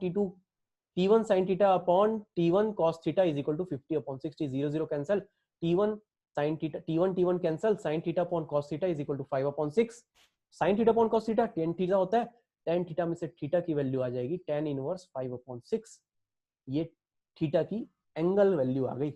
T1 sin theta upon T1 cos theta is equal to 50 upon 60। 0 0 cancel, T1 sin theta T1 cancel, sin theta upon cos theta is equal to 5 upon 6। sin theta upon cos theta tan theta होता है, tan theta में से theta की value आ जाएगी tan inverse 5 upon 6। ये theta की angle value आ गई।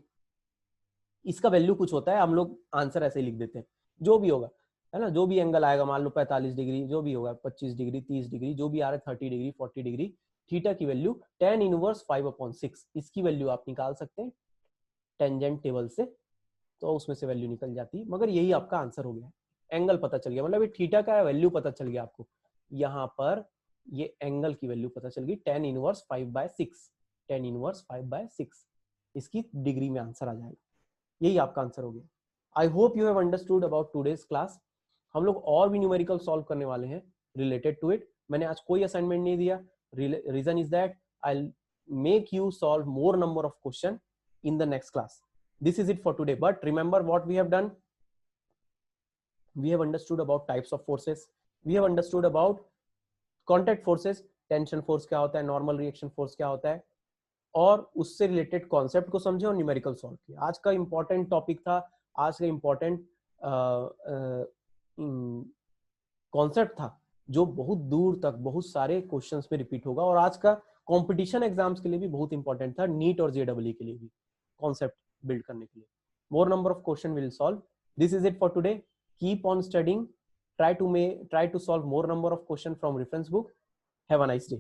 इसका वैल्यू कुछ होता है, हम लोग आंसर ऐसे ही लिख देते हैं, जो भी होगा है ना, जो भी एंगल आएगा, मान लो 45 डिग्री, जो भी होगा 25 डिग्री 30 डिग्री, जो भी आ रहा है 30 डिग्री 40 डिग्री, थीटा की वैल्यू tan इनवर्स 5 अपॉन 6, इसकी वैल्यू आप निकाल सकते हैं टेंजेंट टेबल से, तो उसमें से वैल्यू निकल जाती है। मगर यही आपका आंसर हो गया, एंगल पता चल गया, मतलब थीटा का वैल्यू पता चल गया आपको। यहाँ पर ये एंगल की वैल्यू पता चल गई tan इनवर्स 5/6, tan इनवर्स 5/6, इसकी डिग्री में आंसर आ जाएगा। यही आपका आंसर हो गया। I hope you have understood about today's class. हम लोग और भी न्यूमेरिकल सॉल्व करने वाले हैं रिलेटेड टू इट। मैंने आज कोई असाइनमेंट नहीं दिया, reason is that I make you solve more number of question in the next class. This is it for today, but remember what we have done. We have understood about types of forces, we have understood about contact forces, tension force क्या होता है, normal reaction force क्या होता है, और उससे related concept को समझे और न्यूमेरिकल सॉल्व किया। आज का इंपॉर्टेंट टॉपिक था, आज का इंपॉर्टेंट कॉन्सेप्ट था जो बहुत दूर तक बहुत सारे क्वेश्चंस में रिपीट होगा, और आज का कंपटीशन एग्जाम्स के लिए भी बहुत इंपॉर्टेंट था, नीट और जेडब्ल्यू के लिए भी कॉन्सेप्ट बिल्ड करने के लिए। मोर number of question will solve. This is it for today. Keep on studying, try to solve more number of question from reference book. Have a nice day.